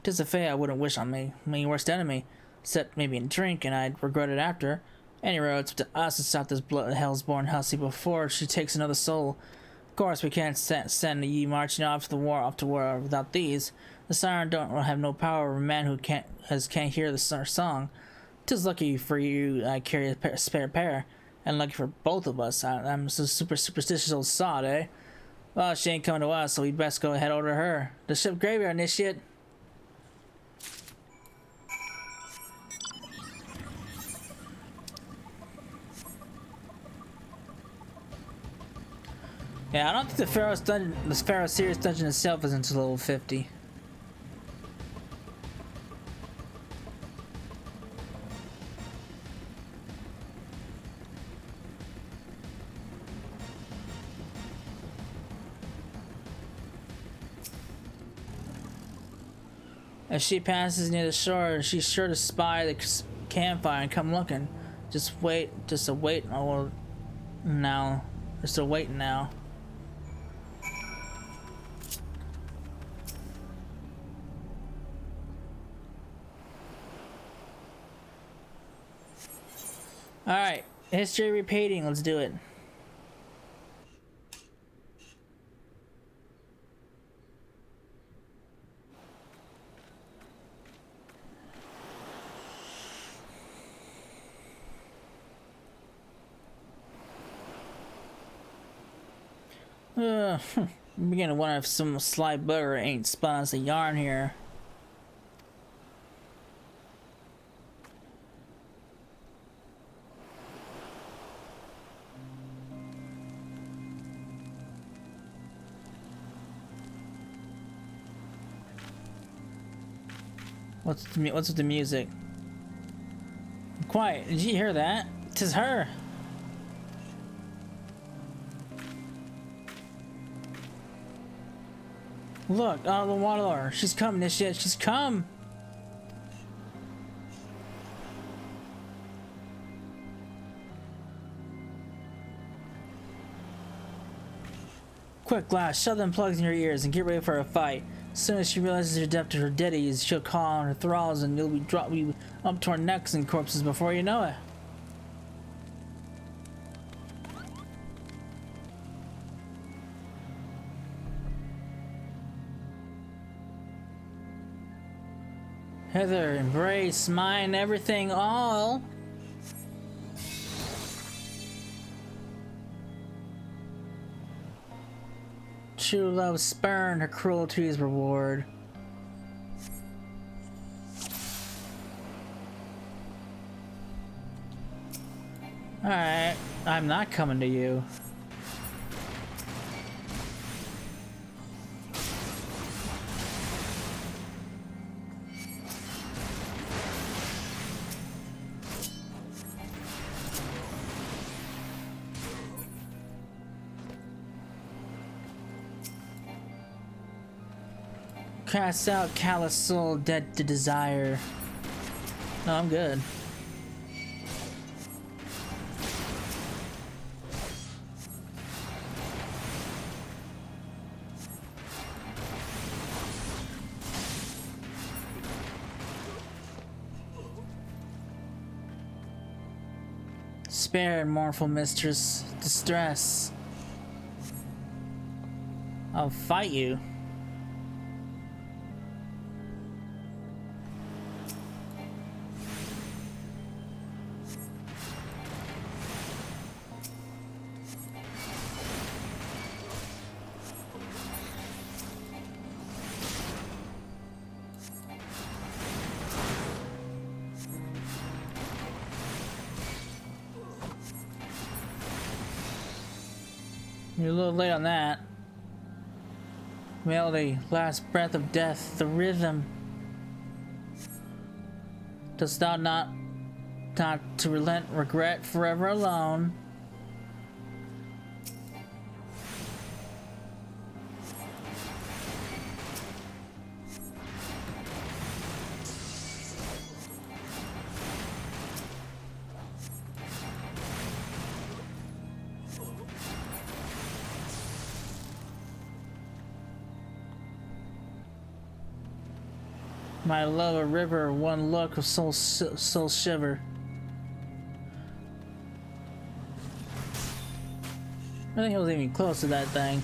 'Tis a fate I wouldn't wish on me, my worst enemy, except maybe in drink, and I'd regret it after. Anyway, it's up to us to stop this hell's-born hussy before she takes another soul. Of course, we can't send ye marching off to war without these. The siren don't have no power over a man who can't hear the song. 'Tis lucky for you I carry a spare pair, and lucky for both of us. I'm a superstitious old sod, eh? Well, she ain't coming to us, so we'd best go head over to her. The ship graveyard, initiate. Yeah, I don't think the Pharaoh Sirius dungeon itself is until level 50. As she passes near the shore, she's sure to spy the campfire and come looking. Just wait. Oh, now. Just a wait now. Alright, history repeating, let's do it. I'm beginning to wonder if some sly bugger ain't spun us a yarn here. What's with the music? Quiet! Did you hear that? 'Tis her. Look, out of the water. She's coming, this shit. She's come. Quick, Glass, shove them plugs in your ears and get ready for a fight. As soon as she realizes you're deaf to her ditties, she'll call on her thralls and you'll be up to our necks in corpses before you know it. Heather, embrace, mine, everything, all. True love spurn, her cruelty's reward. Alright, I'm not coming to you. Cast out callous soul, dead to desire. No, I'm good. Spare, mournful mistress, distress. I'll fight you. You're a little late on that. Melody, last breath of death, the rhythm. Dost thou not to relent, regret, forever alone? My love, a river, one look of soul shiver. I think I was even close to that thing.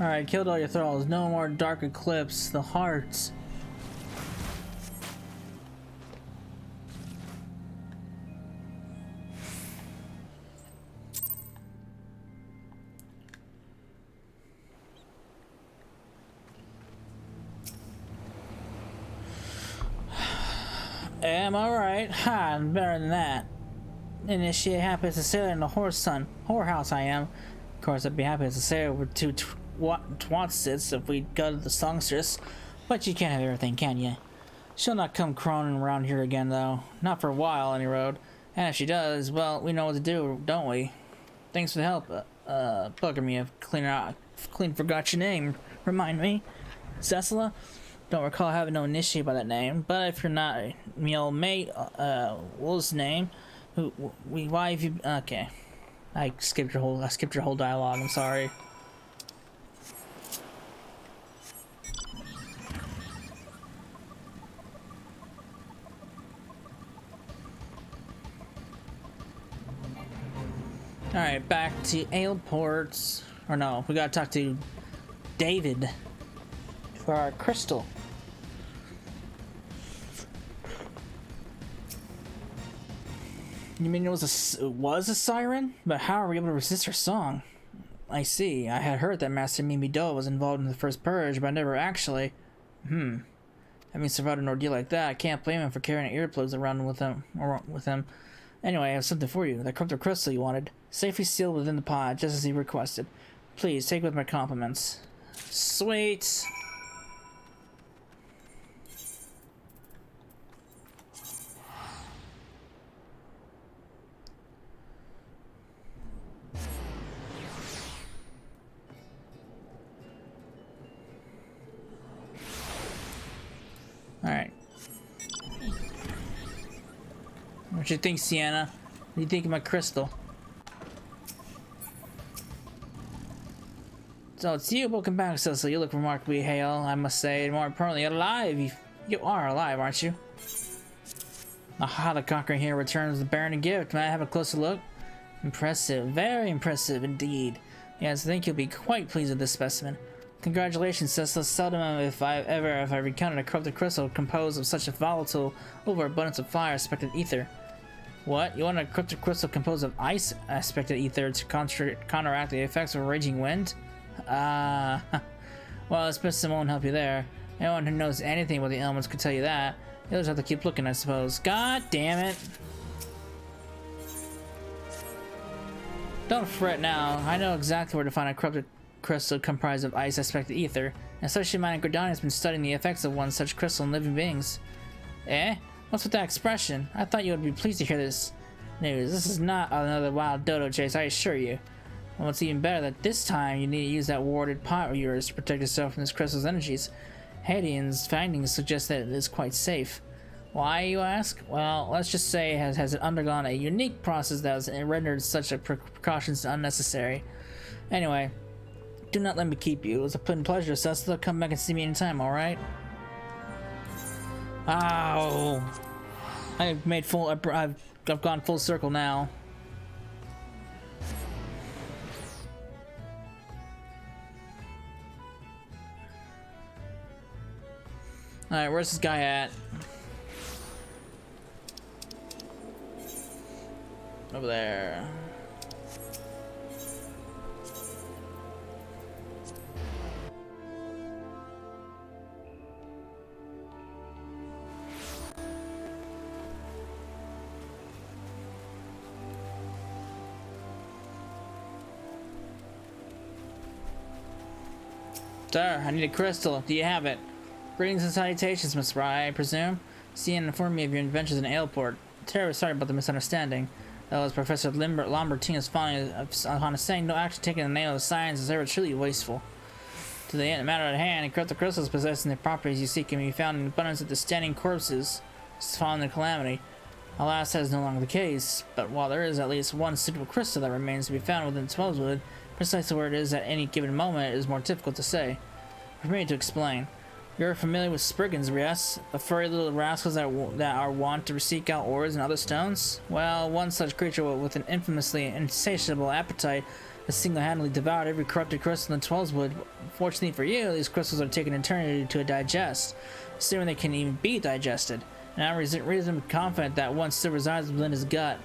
Alright, killed all your thralls. No more dark eclipse. The hearts. Am I right? Ha, I'm better than that. Initiate happy as a sailor in the whorehouse I am. Of course, I'd be happy as a sailor with two twatsits if we go to the songstress, but you can't have everything, can you? She'll not come crawling around here again, though. Not for a while, any road. And if she does, well, we know what to do, don't we? Thanks for the help. Bugger me, I've clean forgot your name. Remind me. Cecila? Don't recall having no initiate by that name, but if you're not me old mate, what was his name? Why have you... Okay. I skipped your whole dialogue, I'm sorry. Alright, back to airports. Or no, we gotta talk to David for our crystal. You mean it was a siren? But how are we able to resist her song? I see. I had heard that Master Mimido was involved in the first purge, but I never actually... Having survived an ordeal like that, I can't blame him for carrying earplugs around with him. Anyway, I have something for you. The corrupted crystal you wanted. Safely sealed within the pod, just as he requested. Please, take it with my compliments. Sweet! Alright. What you think, Sienna? What do you think of my crystal? So it's you, welcome back, Cecil. You look remarkably hale, I must say, and more importantly, alive. You are alive, aren't you? Aha, the conquering hero returns the Baron a gift. May I have a closer look? Impressive, very impressive indeed. Yes, I think you'll be quite pleased with this specimen. Congratulations, Cecil. Seldom if I've encountered a corrupted crystal composed of such a volatile overabundance of fire aspected ether. What? You want a corrupted crystal composed of ice aspected ether to counteract the effects of a raging wind? Well, this specimen won't help you there. Anyone who knows anything about the elements could tell you that. You'll just have to keep looking, I suppose. God damn it! Don't fret now. I know exactly where to find a corrupted crystal comprised of ice aspected ether. Associate Mine Gordani has been studying the effects of one such crystal in living beings. Eh? What's with that expression? I thought you would be pleased to hear this news. This is not another wild dodo chase, I assure you. And what's even better, that this time you need to use that warded pot of yours to protect yourself from this crystal's energies. Hadian's findings suggest that it is quite safe. Why, you ask? Well, let's just say it has undergone a unique process that has rendered such precautions unnecessary. Anyway, do not let me keep you. It was a pleasure, Cecil. Come back and see me anytime, alright? Ow! I've gone full circle now. Alright, where's this guy at? Over there. Sir, I need a crystal. Do you have it? Greetings and salutations, Miss Rye, I presume. See and inform me of your adventures in Airport. Terribly sorry about the misunderstanding. Though, as Professor Lambertine is fond of saying, no action taken in the name of the science is ever truly wasteful. To the matter at hand, corrupted crystals possessing the properties you seek can be found in abundance at the standing corpses following the calamity. Alas, that is no longer the case, but while there is at least one suitable crystal that remains to be found within Twelvewood, precisely where it is at any given moment is more difficult to say. For me to explain. You're familiar with Spriggans, yes? The furry little rascals that are wont to seek out ores and other stones? Well, one such creature with an infamously insatiable appetite has single-handedly devoured every corrupted crystal in Twelvewood. Fortunately for you, these crystals are taking eternity to digest, assuming they can even be digested. And I'm reasonably confident that one still resides within his gut.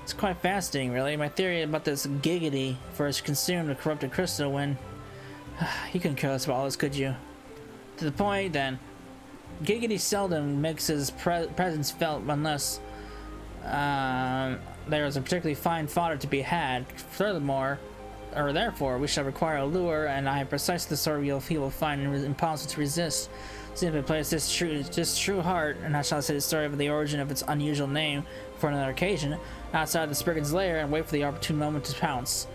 It's quite fascinating, really. My theory about this giggity first consumed a corrupted crystal when... You couldn't care less about all this, could you? To the point, then. Giggity seldom makes his presence felt unless there is a particularly fine fodder to be had. Furthermore, or therefore, we shall require a lure, and I have precisely the sort he will find impossible to resist. Simply place this true heart, and I shall say the story of the origin of its unusual name for another occasion, outside the Spriggan's lair, and wait for the opportune moment to pounce.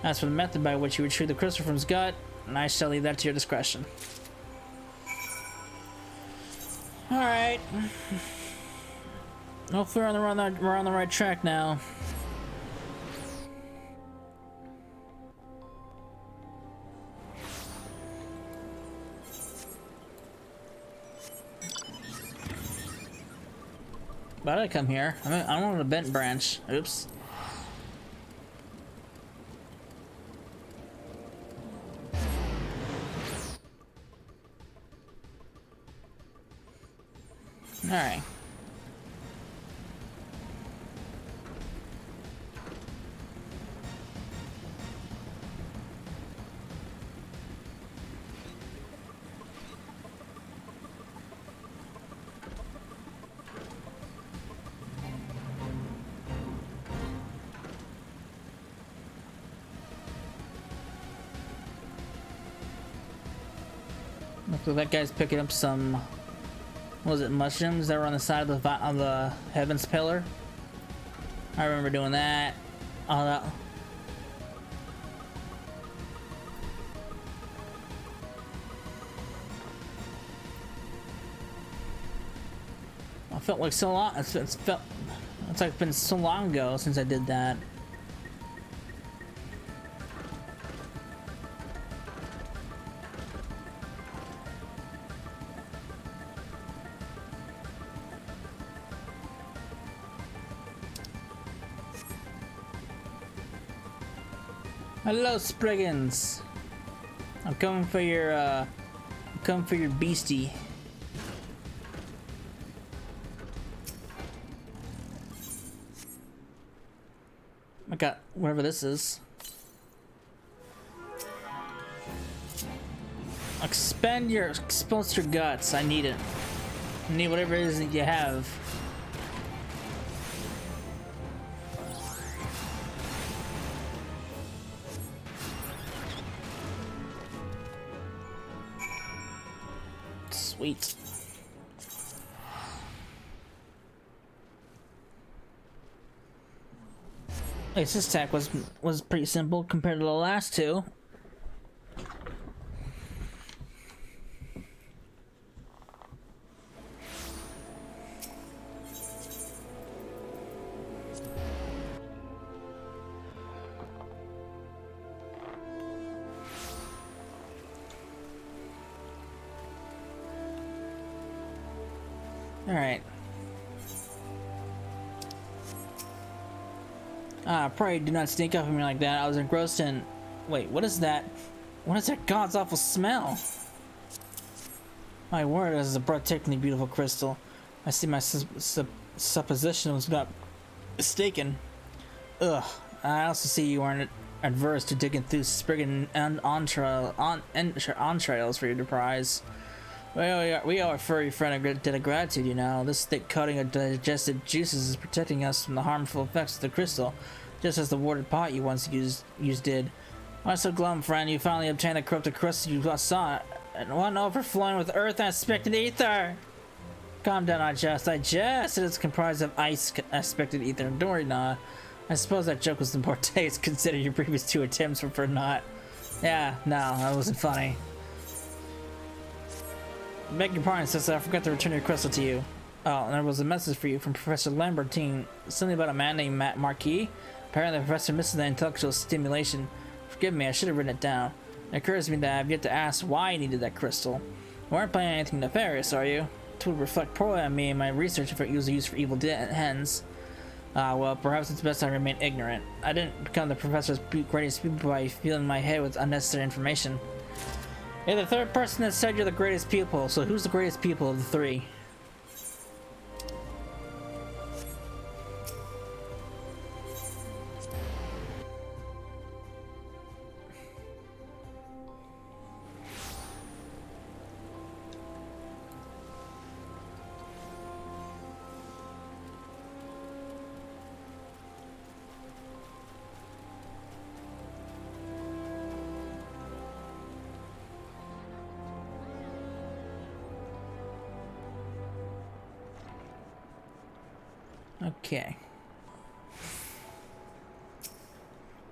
As for the method by which you retrieve the crystal from his gut, I shall leave that to your discretion. Alright. Hopefully we're on the right track now. Why did I come here? I'm on a bent branch. Oops. Alright. So that guy's picking up some, what was it, mushrooms that were on the side of the heavens pillar. I remember doing that. All that. I felt like so long. It's like it's been so long ago since I did that. Hello, Spriggans. I'm coming for your beastie. I got whatever this is. Expend your guts. I need it. I need whatever it is that you have. Sweet. This attack was pretty simple compared to the last two. Alright. Pray do not sneak up on me like that. I was engrossed in... Wait, what is that? What is that god's awful smell? My word, this is a breathtakingly beautiful crystal. I see my supposition was not mistaken. Ugh. I also see you aren't adverse to digging through Spriggan and entrails for your prize. We owe our furry friend a debt of gratitude, you know. This thick coating of digested juices is protecting us from the harmful effects of the crystal, just as the watered pot you once used did. Why so glum, friend? You finally obtained the corrupted crystal you sought, and one overflowing with earth aspected ether. Calm down, I jest. It is comprised of ice aspected ether. Don't worry, nah. I suppose that joke was in poor taste, considering your previous two attempts were for naught. Yeah, no, that wasn't funny. Beg your pardon, sister, I forgot to return your crystal to you. Oh, and there was a message for you from Professor Lambertine. Something about a man named Matt Marquis. Apparently the professor misses the intellectual stimulation. Forgive me, I should have written it down. It occurs to me that I have yet to ask why you needed that crystal. You aren't planning anything nefarious, are you? It would reflect poorly on me and my research if it was used for evil ends. Well, perhaps it's best I remain ignorant. I didn't become the professor's greatest pupil by filling my head with unnecessary information. You're the third person that said you're the greatest pupil, so who's the greatest pupil of the three? Okay.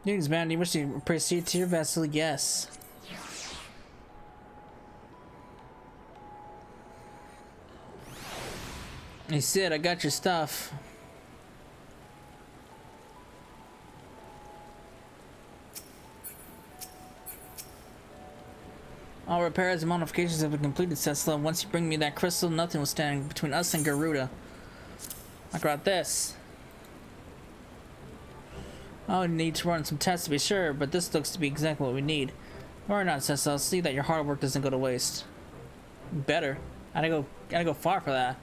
Greetings, man. Do you wish to proceed to your vessel? Yes. He said, I got your stuff. All repairs and modifications have been completed, Cecil. Once you bring me that crystal, nothing will stand between us and Garuda. I got this. I would need to run some tests to be sure, but this looks to be exactly what we need. Worry not, Cecil. See that your hard work doesn't go to waste. Better. Gotta go far for that.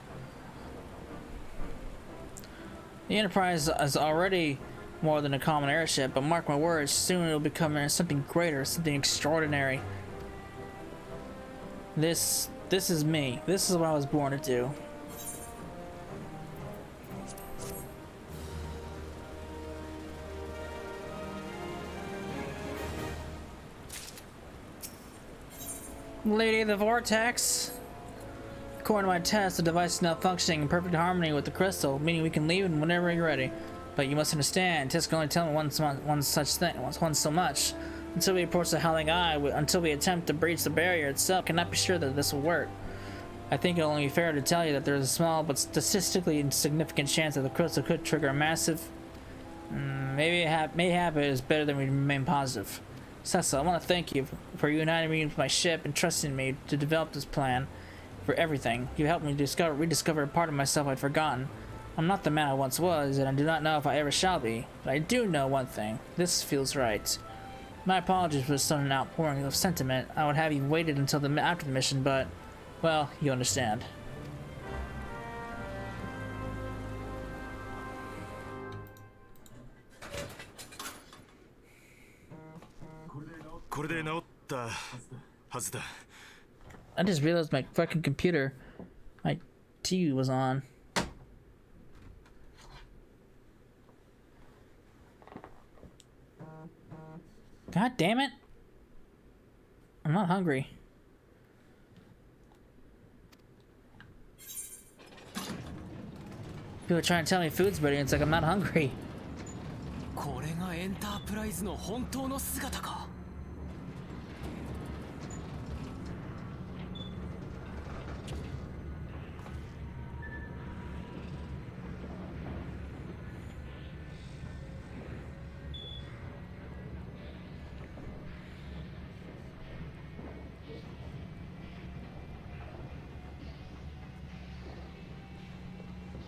The Enterprise is already more than a common airship, but mark my words, soon it'll become something greater, something extraordinary. This is me. This is what I was born to do. Lady of the Vortex. According to my test, the device is now functioning in perfect harmony with the crystal, meaning we can leave it whenever you're ready. But you must understand, tests can only tell me one so much. Until we approach the Howling Eye, until we attempt to breach the barrier itself, cannot be sure that this will work. I think it'll only be fair to tell you that there is a small but statistically insignificant chance that the crystal could trigger a massive... may happen is better than we remain positive. Cecil, I want to thank you for uniting me with my ship and trusting me to develop this plan for everything. You helped me rediscover a part of myself I'd forgotten. I'm not the man I once was, and I do not know if I ever shall be. But I do know one thing. This feels right. My apologies for the sudden outpouring of sentiment. I would have you waited until after the mission, but, well, you understand. I just realized my fucking computer, my TV was on. God damn it! I'm not hungry. People are trying to tell me food's ready, and it's like I'm not hungry. これがエンタープライズの本当の姿か。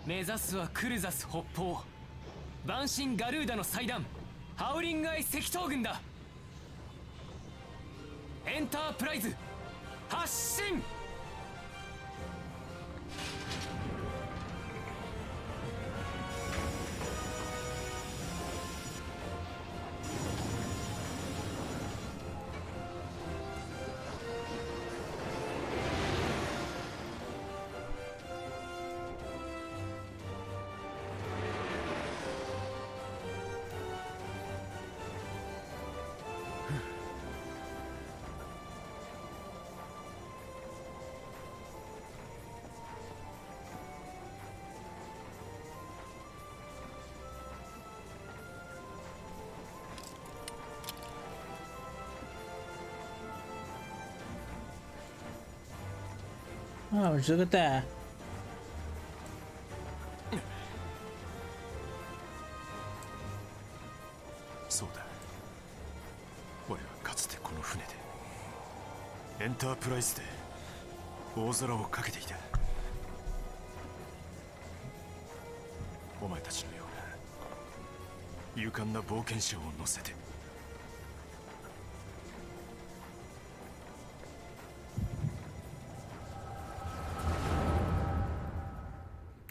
目指すはクルザス北方万神ガルーダの祭壇ハウリングアイ赤頭軍だ。エンタープライズ発進。Oh, just look at that. そうだ。俺はかつてこの船でエンタープライズで大空をかけていた。お前たちのような勇敢な冒険者を乗せて。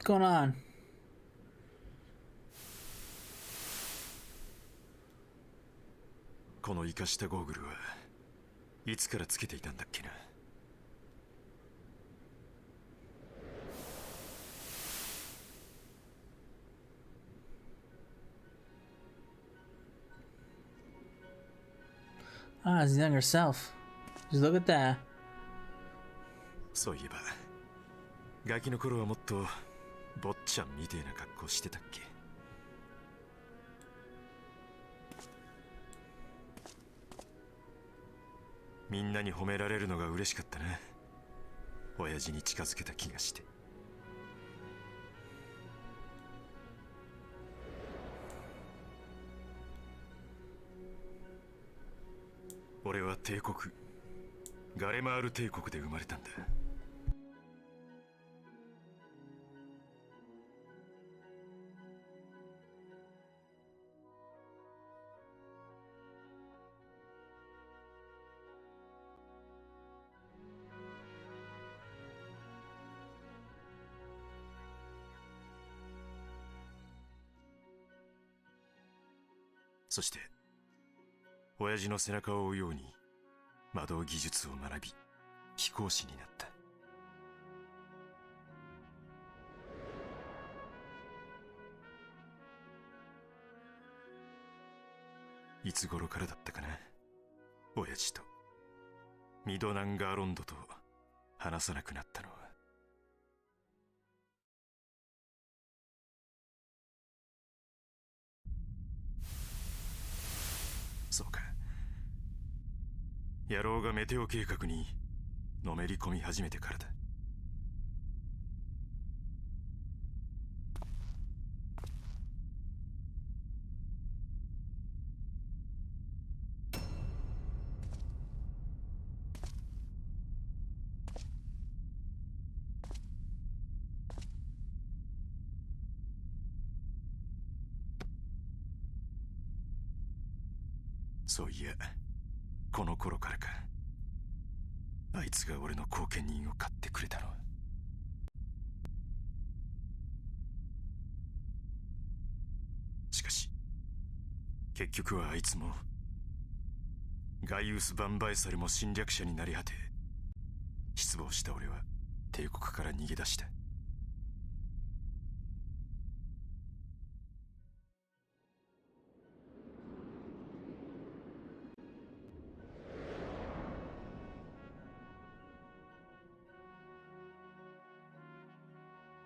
What's going on? この生かしたゴーグルはいつからつけていたんだっけな。Ah, his younger self. Just look at that. そういえばガキの頃はもっと坊ちゃんみてえな格好してたっけ。みんなに褒められるのが嬉しかったな。親父に近づけた気がして。俺は帝国、ガレマール帝国で生まれたんだ。そして親父の背中を追うように魔導技術を学び飛行士になった。いつ頃からだったかな、親父とミドナンガーロンドと話さなくなったのは。そうか、野郎がメテオ計画にのめり込み始めてからだ。そういや、この頃からか、あいつが俺の後見人を買ってくれたのは。しかし結局はあいつもガイウス・バンバイサルも侵略者になり果て、失望した俺は帝国から逃げ出した。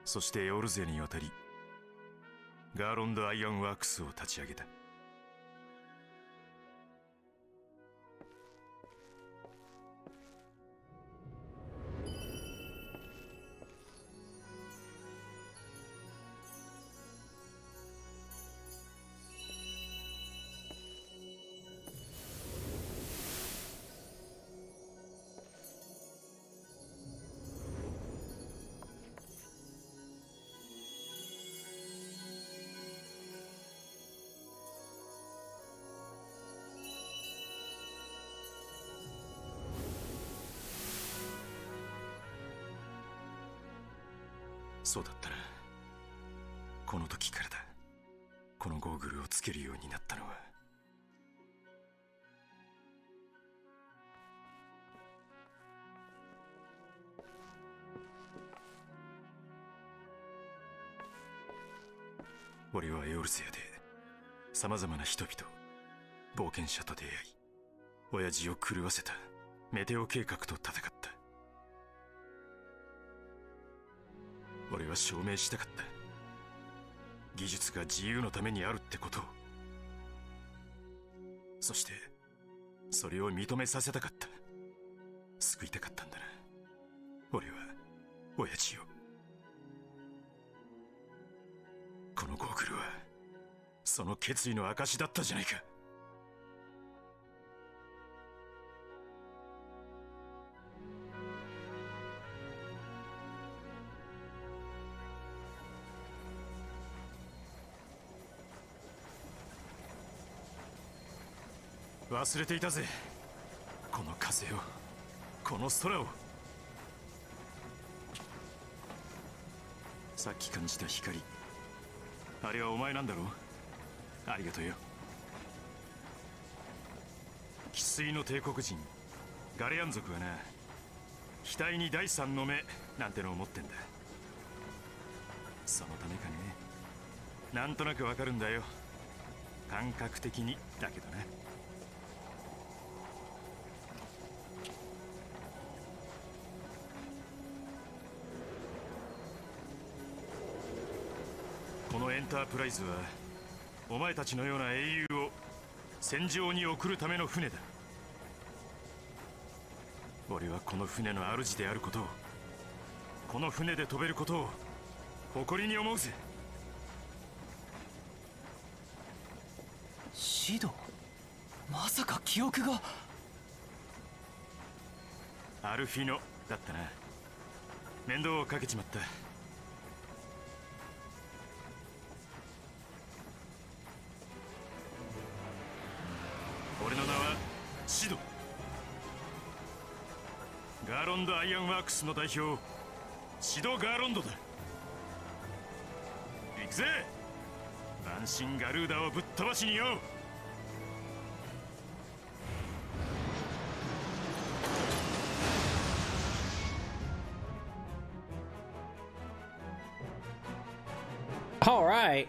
そしてエオルゼに渡りガーロンド・アイアンワークスを立ち上げた。そうだったな。この時からだ、このゴーグルをつけるようになったのは。俺はエオルゼアでさまざまな人々、冒険者と出会い、親父を狂わせたメテオ計画と戦った。俺は証明したかった、技術が自由のためにあるってことを。そしてそれを認めさせたかった、救いたかったんだな、俺は親父を。このゴーグルはその決意の証だったじゃないか。忘れていたぜ、この風を、この空を。さっき感じた光、あれはお前なんだろう。ありがとうよ。生粋の帝国人ガレアン族はな、額に第三の目なんてのを持ってんだ。そのためかね、なんとなくわかるんだよ、感覚的にだけどな。のエンタープライズはお前たちのような英雄を戦場に送るための船だ。俺はこの船の主であることを、この船で飛べることを誇りに思うぜ。シド、まさか記憶が。アルフィノだったな。面倒をかけちまった。俺の名はシド。ガーロンド・アイアンワークスの代表、シド・ガーロンドだ。行くぜ、万神ガルーダをぶっ飛ばしによ。All right.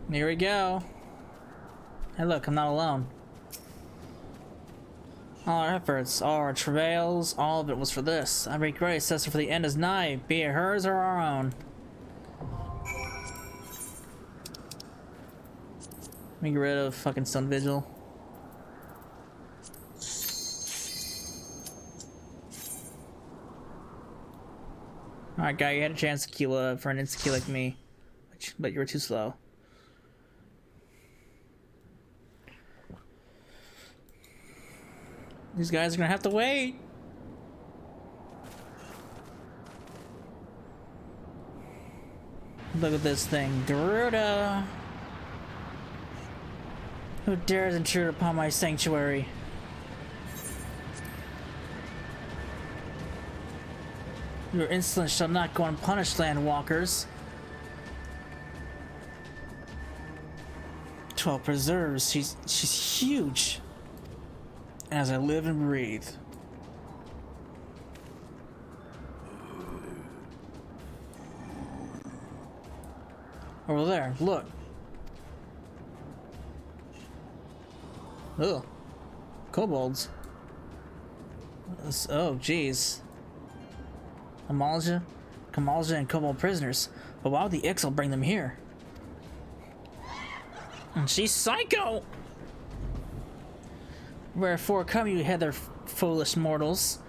Here we go. Hey look, I'm not alone. All our efforts, all our travails, all of it was for this. Every grace says for the end is nigh, be it hers or our own. Let me get rid of fucking Stone Vigil. Alright guy, you had a chance to kill for an insta-kill like me, but you were too slow. These guys are gonna have to wait. Look at this thing, Garuda. Who dares intrude upon my sanctuary? Your insolence shall not go unpunished, landwalkers. 12 preserves. She's huge. As I live and breathe. Over there, look. Ugh. Kobolds. Oh, jeez. Kamalja and kobold prisoners. But why would the XIV bring them here? And she's psycho! Wherefore come you hither, foolish mortals.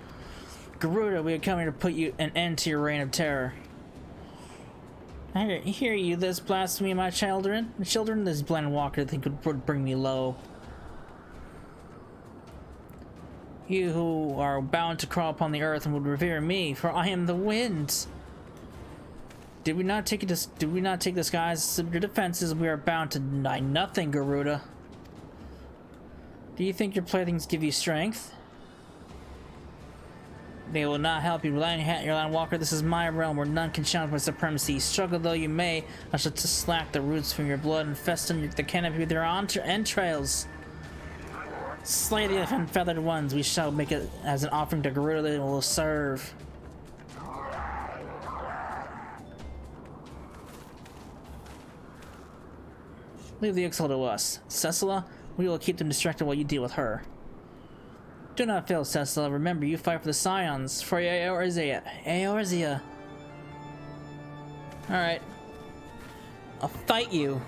Garuda, we are coming to put an end to your reign of terror. I hear you, this blasphemy, my children. The children, this blind walker think would bring me low. You who are bound to crawl upon the earth and would revere me, for I am the wind. Did we not take this guy's defenses? We are bound to deny nothing, Garuda. Do you think your playthings give you strength? They will not help you, your line walker. This is my realm where none can challenge my supremacy. Struggle though you may, I shall slack the roots from your blood and festen the canopy with their entrails. Slay the unfeathered ones. We shall make it as an offering to Garuda that will serve. Leave the XIV to us. Cecilla, we will keep them distracted while you deal with her. Do not fail, Cecilla. Remember, you fight for the Scions, for Eorzea. Alright. I'll fight you.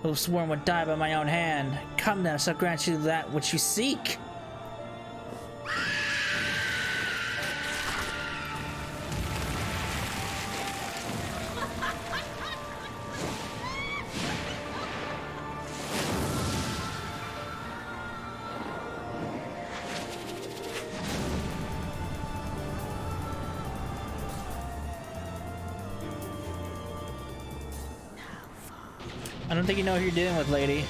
Who sworn would die by my own hand. Come then, I shall grant you that which you seek. I don't think you know who you're dealing with, lady.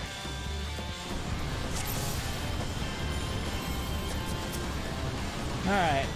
Alright.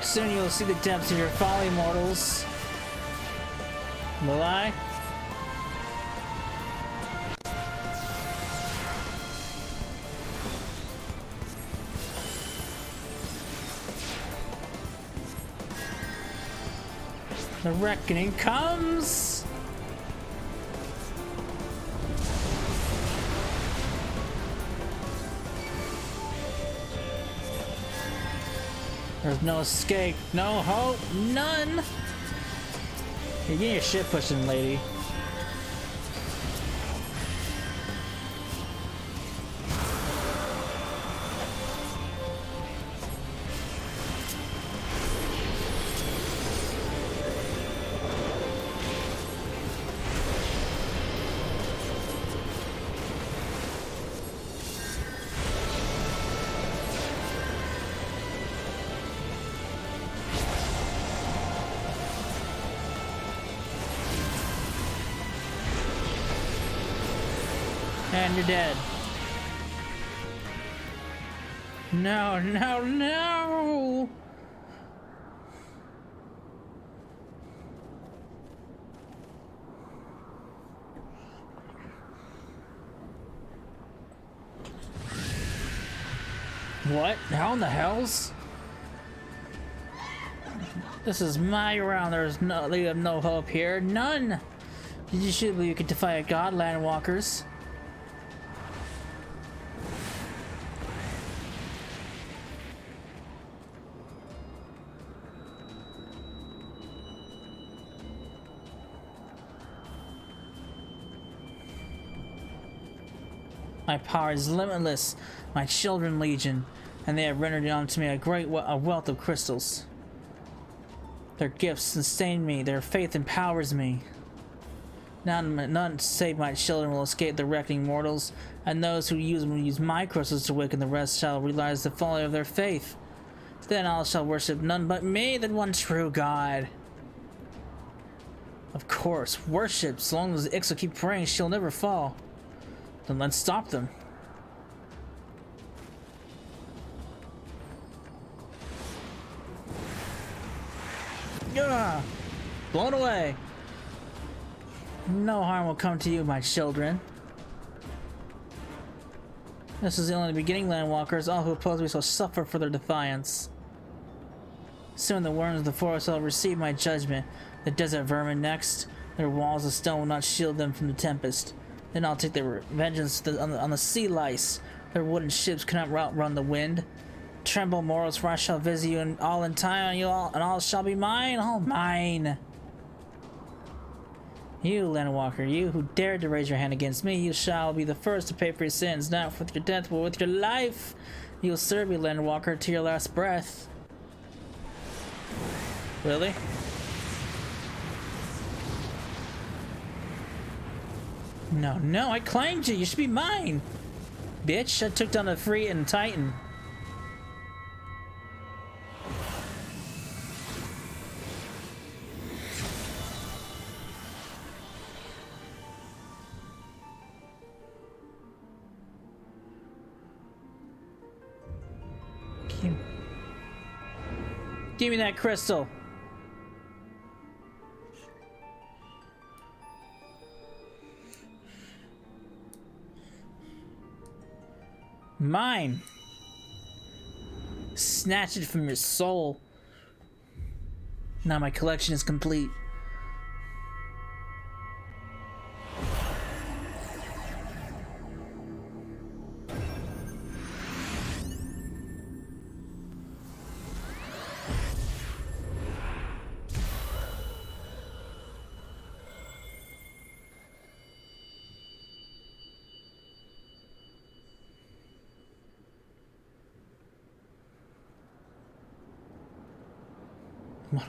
Soon you'll see the depths of your folly, mortals. Will I? The reckoning comes! There's no escape, no hope, none! You get your shit pushing, lady. And you're dead. No, no, no! What? How in the hells? This is my round. There's no, you have no hope here. None! Did you shoot believe you could defy a god, landwalkers? My power is limitless, my children legion, and they have rendered unto me a great wealth of crystals. Their gifts sustain me, their faith empowers me. None save my children will escape the reckoning mortals, and those who use them will use my crystals to awaken the rest shall realize the folly of their faith. Then all shall worship none but me, the one true God. Of course, worship, so long as the Ix will keep praying, she'll never fall. Then let's stop them. Gah! Blown away. No harm will come to you, my children. This is only the beginning, landwalkers. All who oppose me shall suffer for their defiance. Soon the worms of the forest shall receive my judgment. The desert vermin next. Their walls of stone will not shield them from the tempest. Then I'll take their vengeance on the sea lice. Their wooden ships cannot outrun the wind. Tremble, mortals, for I shall visit you and all in time, and all shall be mine, all mine. You, landwalker, you who dared to raise your hand against me, you shall be the first to pay for your sins, not with your death, but with your life. You will serve me, landwalker, to your last breath. Really? No, no, I claimed you. You should be mine. Bitch, I took down the Free and Titan. Give me that crystal. Mine. Snatch it from your soul. Now my collection is complete.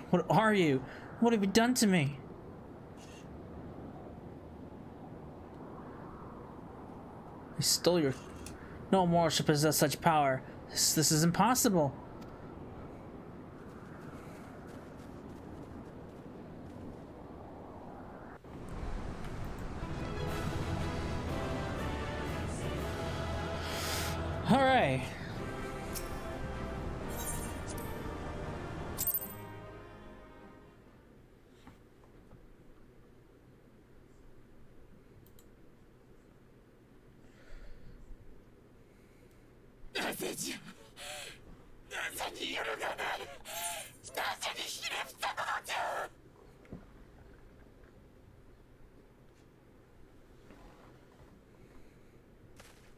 What are you? What have you done to me? I stole your... No more shall possess such power. This is impossible. All right. じゃ。なぜに揺るがない。なぜにひれ伏ったのじゃ。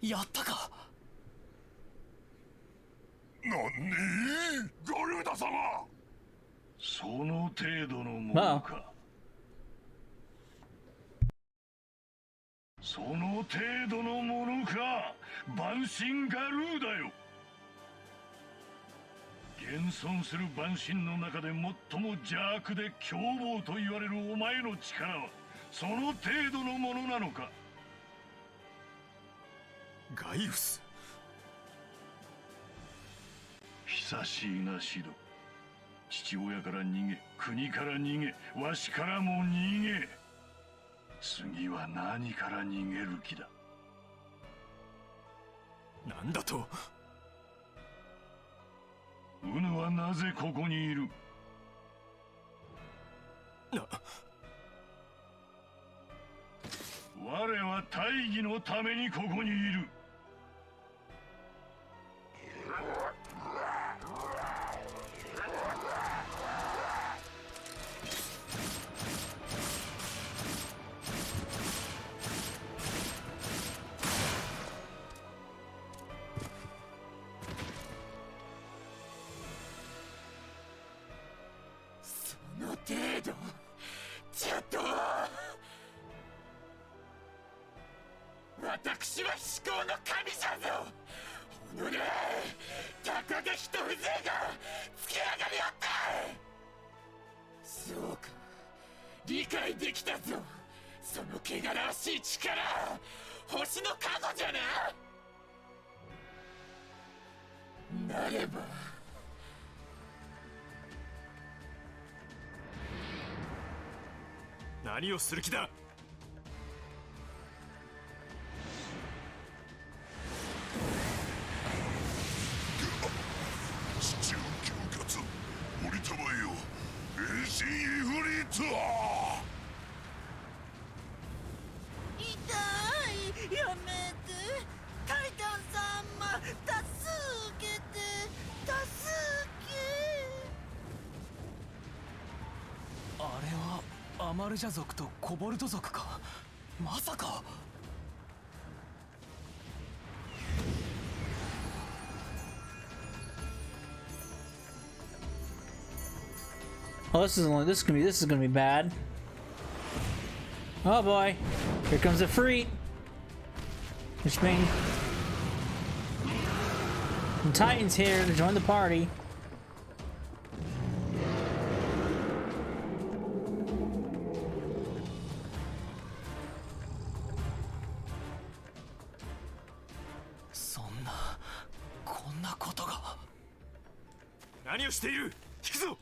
やったか。何ガルーダ様、その程度のものか。その程度のものか。万神ガルーダよ。現存する万神の中で最も邪悪で凶暴と言われるお前の力はその程度のものなのか。ガイウス、久しいなシド。父親から逃げ、国から逃げ、わしからも逃げ。次は何から逃げる気だ。なんだと。ウヌはなぜここにいる。我は大義のためにここにいる。その程度。ちょっと。私は至高の神じゃぞ。おのれ、たかが一風情がつけ上がりおった。そうか、理解できたぞ。その汚らわしい力、星の加護じゃな。なれば何をする気だ。地中恐喝、降りたまえよ、変身イフリート。痛い、やめて。タイタン様、助けて、助け。あれはアマルジャ族とコボルト族か。まさか。Oh, this is gonna be bad. Oh boy, here comes the freak. Which means the Titan's here to join the party.こんなことが。何をしている。引くぞ。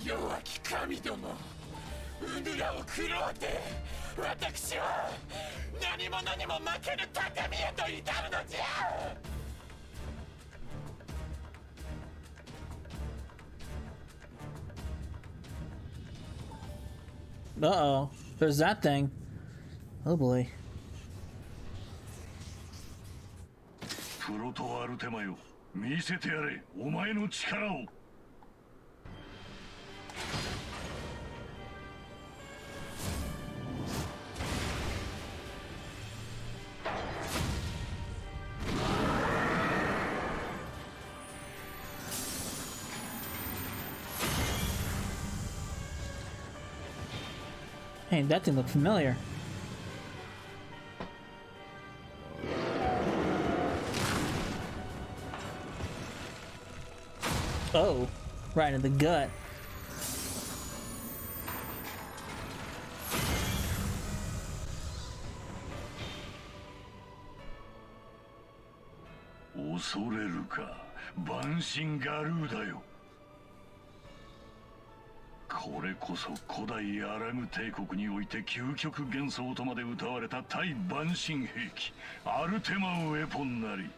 弱き神ども、うぬらを食ろうて私は何者にも負けぬ高みへと至るのじゃ。Uh-oh, there's that thing. Oh boy. プロトアルテマよ、見せてやれ、お前の力を。Hey, that thing looked familiar. Oh, right in the gut.恐れるか、万神ガルーダよ。これこそ古代アラグ帝国において究極幻想とまで謳われた対万神兵器アルテマウェポンなり。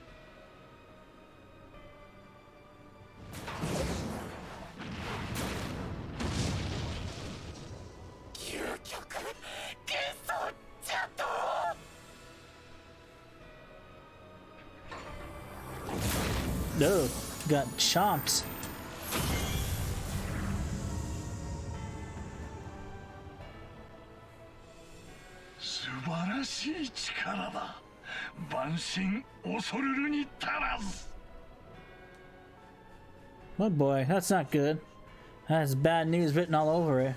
No, got chomped. Oh boy, that's not good. That's bad news written all over it.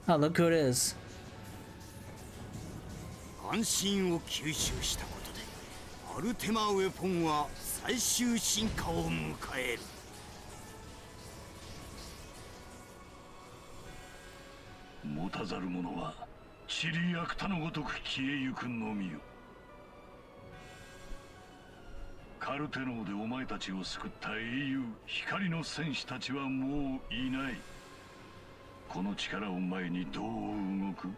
Oh, look who it is. 安心を吸収したことでアルテマウェポンは最終進化を迎える。持たざる者は塵やくたのごとく消えゆくのみよ。カルテノーでお前たちを救った英雄光の戦士たちはもういない。この力を前にどう動く？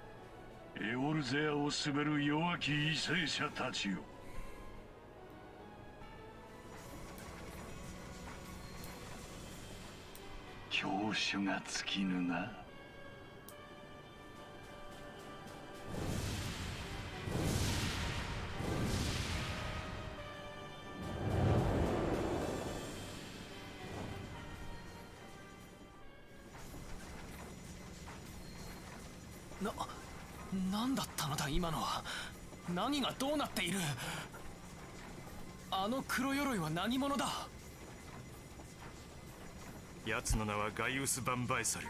エオルゼアを滑る弱き為政者たちよ。教種が尽きぬな。なんだったのだ今のは。何がどうなっている。あの黒鎧は何者だ。奴の名はガイウス・バンバエサル。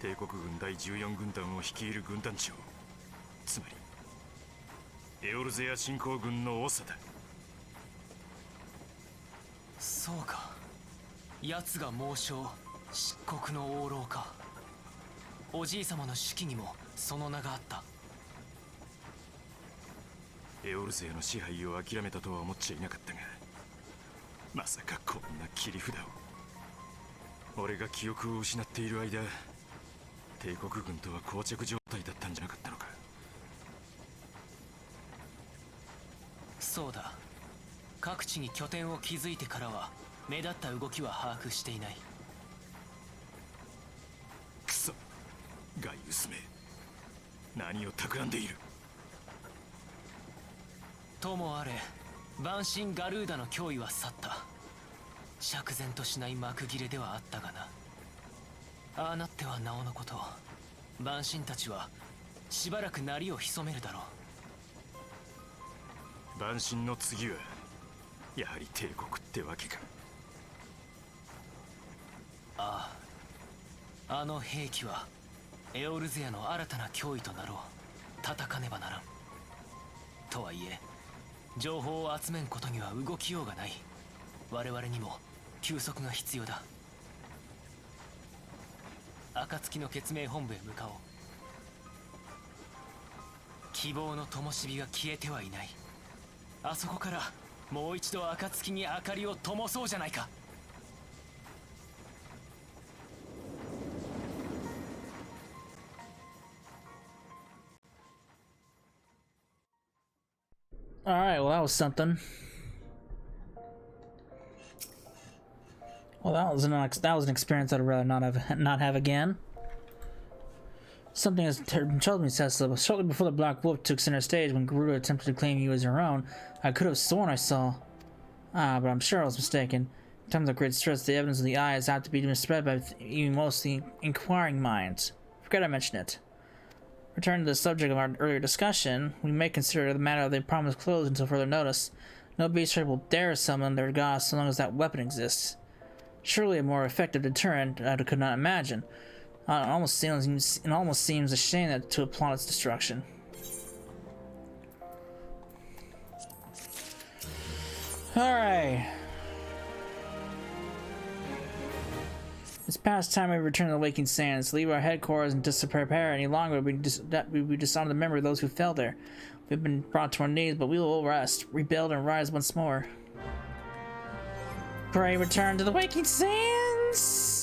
帝国軍第14軍団を率いる軍団長、つまりエオルゼア侵攻軍の長だ。そうか、奴が猛将漆黒の王老か。おじい様の手記にもその名があった。エオルゼアの支配を諦めたとは思っちゃいなかったが、まさかこんな切り札を。俺が記憶を失っている間、帝国軍とは膠着状態だったんじゃなかったのか。そうだ、各地に拠点を築いてからは目立った動きは把握していない。クソ、ガイウスめ、何を企んでいる。ともあれ、万神ガルーダの脅威は去った。釈然としない幕切れではあったがな。ああなってはなおのこと、万神たちはしばらく鳴りを潜めるだろう。万神の次はやはり帝国ってわけか。ああ、あの兵器はエオルゼアの新たな脅威となろう。叩かねばならん。とはいえ情報を集めんことには動きようがない。我々にも休息が必要だ。暁の決命本部へ向かおう。希望の灯火が消えてはいない。あそこからもう一度暁に明かりを灯そうじゃないか。Alright, well that was something. Well, that was an experience I'd rather not have again. Something has told me, Cecil. Shortly before the Black Wolf took center stage, when Garuda attempted to claim you as her own, I could have sworn I saw. But I'm sure I was mistaken. In times of great stress, the evidence of the eye is apt to be misread by even mostly inquiring minds. Forget I mentioned it. Returning to the subject of our earlier discussion, we may consider the matter of the promised clothes until further notice. No beast will dare summon their gods so long as that weapon exists. Surely a more effective deterrent I could not imagine. It almost seems a shame to applaud its destruction. Alright. It's past time we return to the Waking Sands. Leave our headquarters and disprepare any longer. We dishonor the memory of those who fell there. We've been brought to our knees, but we will rest, rebuild, and rise once more. Pray return to the Waking Sands!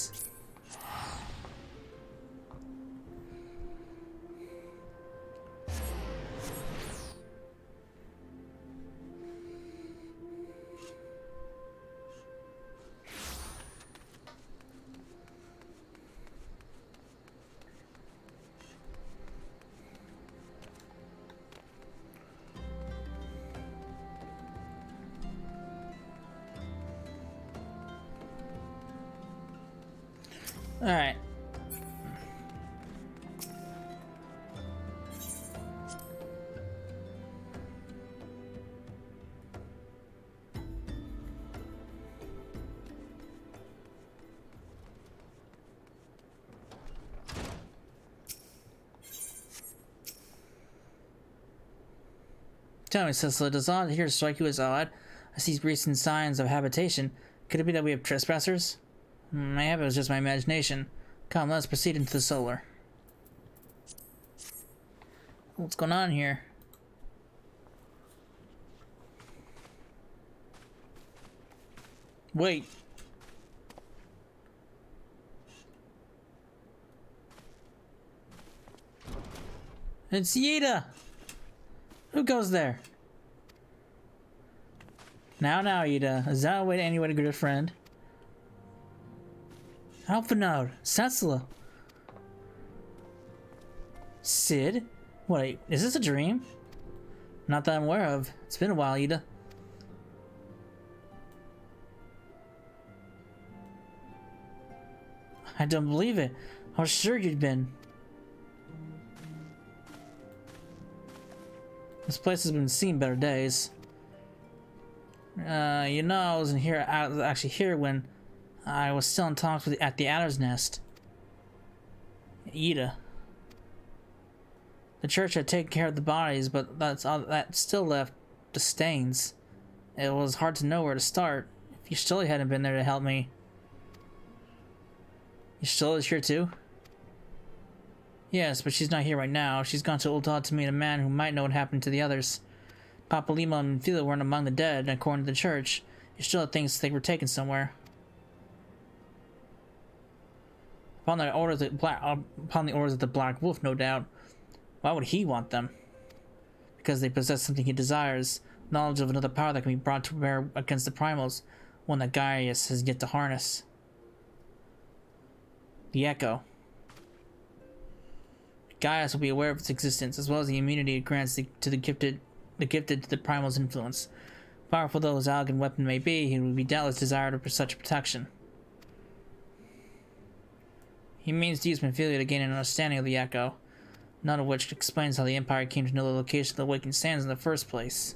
Alright. Tell me, Cicely, does all here strike you as odd? I see recent signs of habitation. Could it be that we have trespassers? Maybe it was just my imagination. Come, let's proceed into the solar. What's going on here? Wait. It's Yida! Who goes there? Now, Yida. Is that any way to greet a friend? Alpha Node. Cecila. Sid? Wait, is this a dream? Not that I'm aware of. It's been a while, Yida. I don't believe it. I was sure you'd been. This place has been seeing better days. You know, I was actually here when I was still in talks at the Adder's Nest. Ida. The church had taken care of the bodies, but that still left the stains. It was hard to know where to start. If Yashtili hadn't been there to help me. Yashtili is here too? Yes, but she's not here right now. She's gone to Ultad to meet a man who might know what happened to the others. Papa Lima and Phila weren't among the dead, according to the church. Yashtili thinks they were taken somewhere. Upon the orders of the Black Wolf, no doubt. Why would he want them? Because they possess something he desires. Knowledge of another power that can be brought to bear against the primals. One that Gaius has yet to harness. The Echo. Gaius will be aware of its existence, as well as the immunity it grants to the gifted to the primal's influence. Powerful though his Algan weapon may be, he would be doubtless desired of such protection. He means to use Mephilia to gain an understanding of the Echo, none of which explains how the Empire came to know the location of the Awakened Sands in the first place.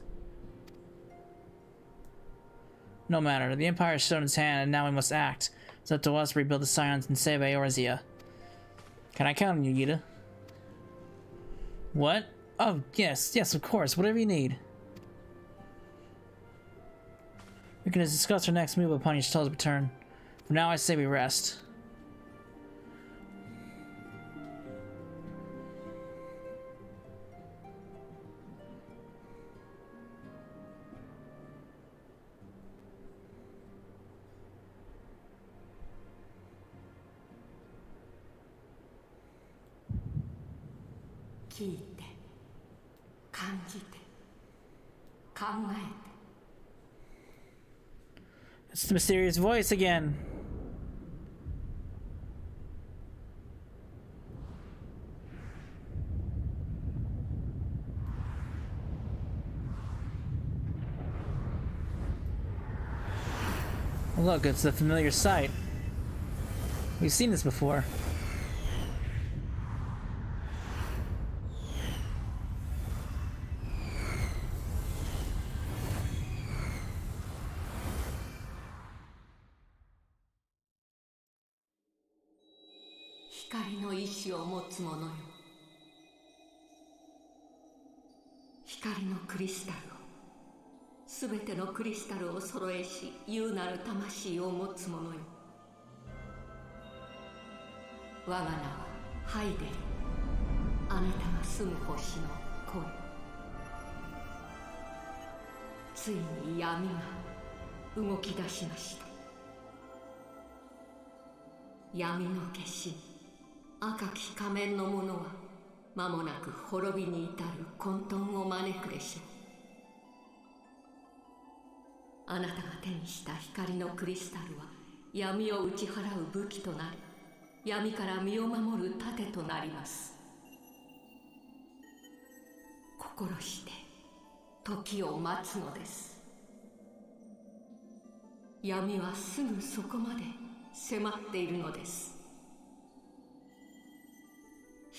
No matter, the Empire has shown its hand, and now we must act. It's up to us to rebuild the Scions and save Eorzea. Can I count on you, Yida? What? Oh, yes, of course, whatever you need. We can discuss our next move upon Yashtili's return. For now, I say we rest. It's the mysterious voice again. Look, it's a familiar sight. We've seen this before.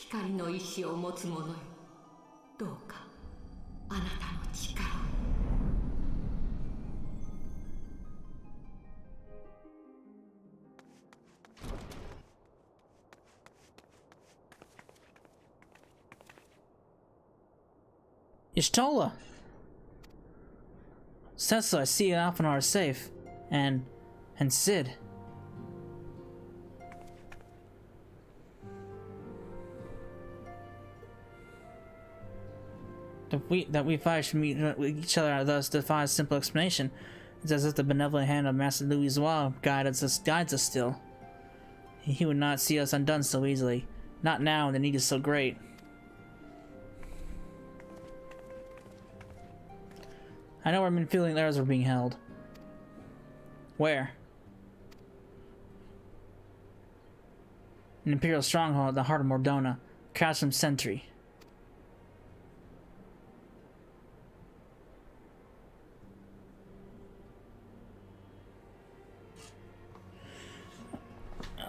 光の意志を持つ者よ、どうかあなたの力を。Y'shtola! Cecil, I see you off in our safe. And Sid. That we five should meet with each other thus defies simple explanation. It's as if the benevolent hand of Master Louisoix guides us still. He would not see us undone so easily. Not now when the need is so great. I know where Minfilian arrows are being held. Where? An Imperial stronghold at the heart of Mordona. Crash sentry.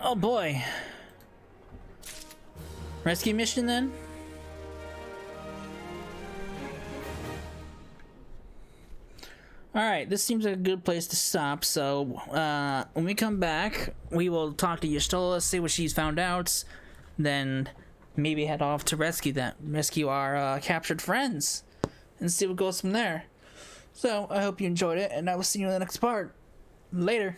Oh boy. Rescue mission then? Alright, this seems like a good place to stop, so when we come back, we will talk to Y'shtola, see what she's found out, then maybe head off to rescue our captured friends, and see what goes from there. So, I hope you enjoyed it, and I will see you in the next part. Later.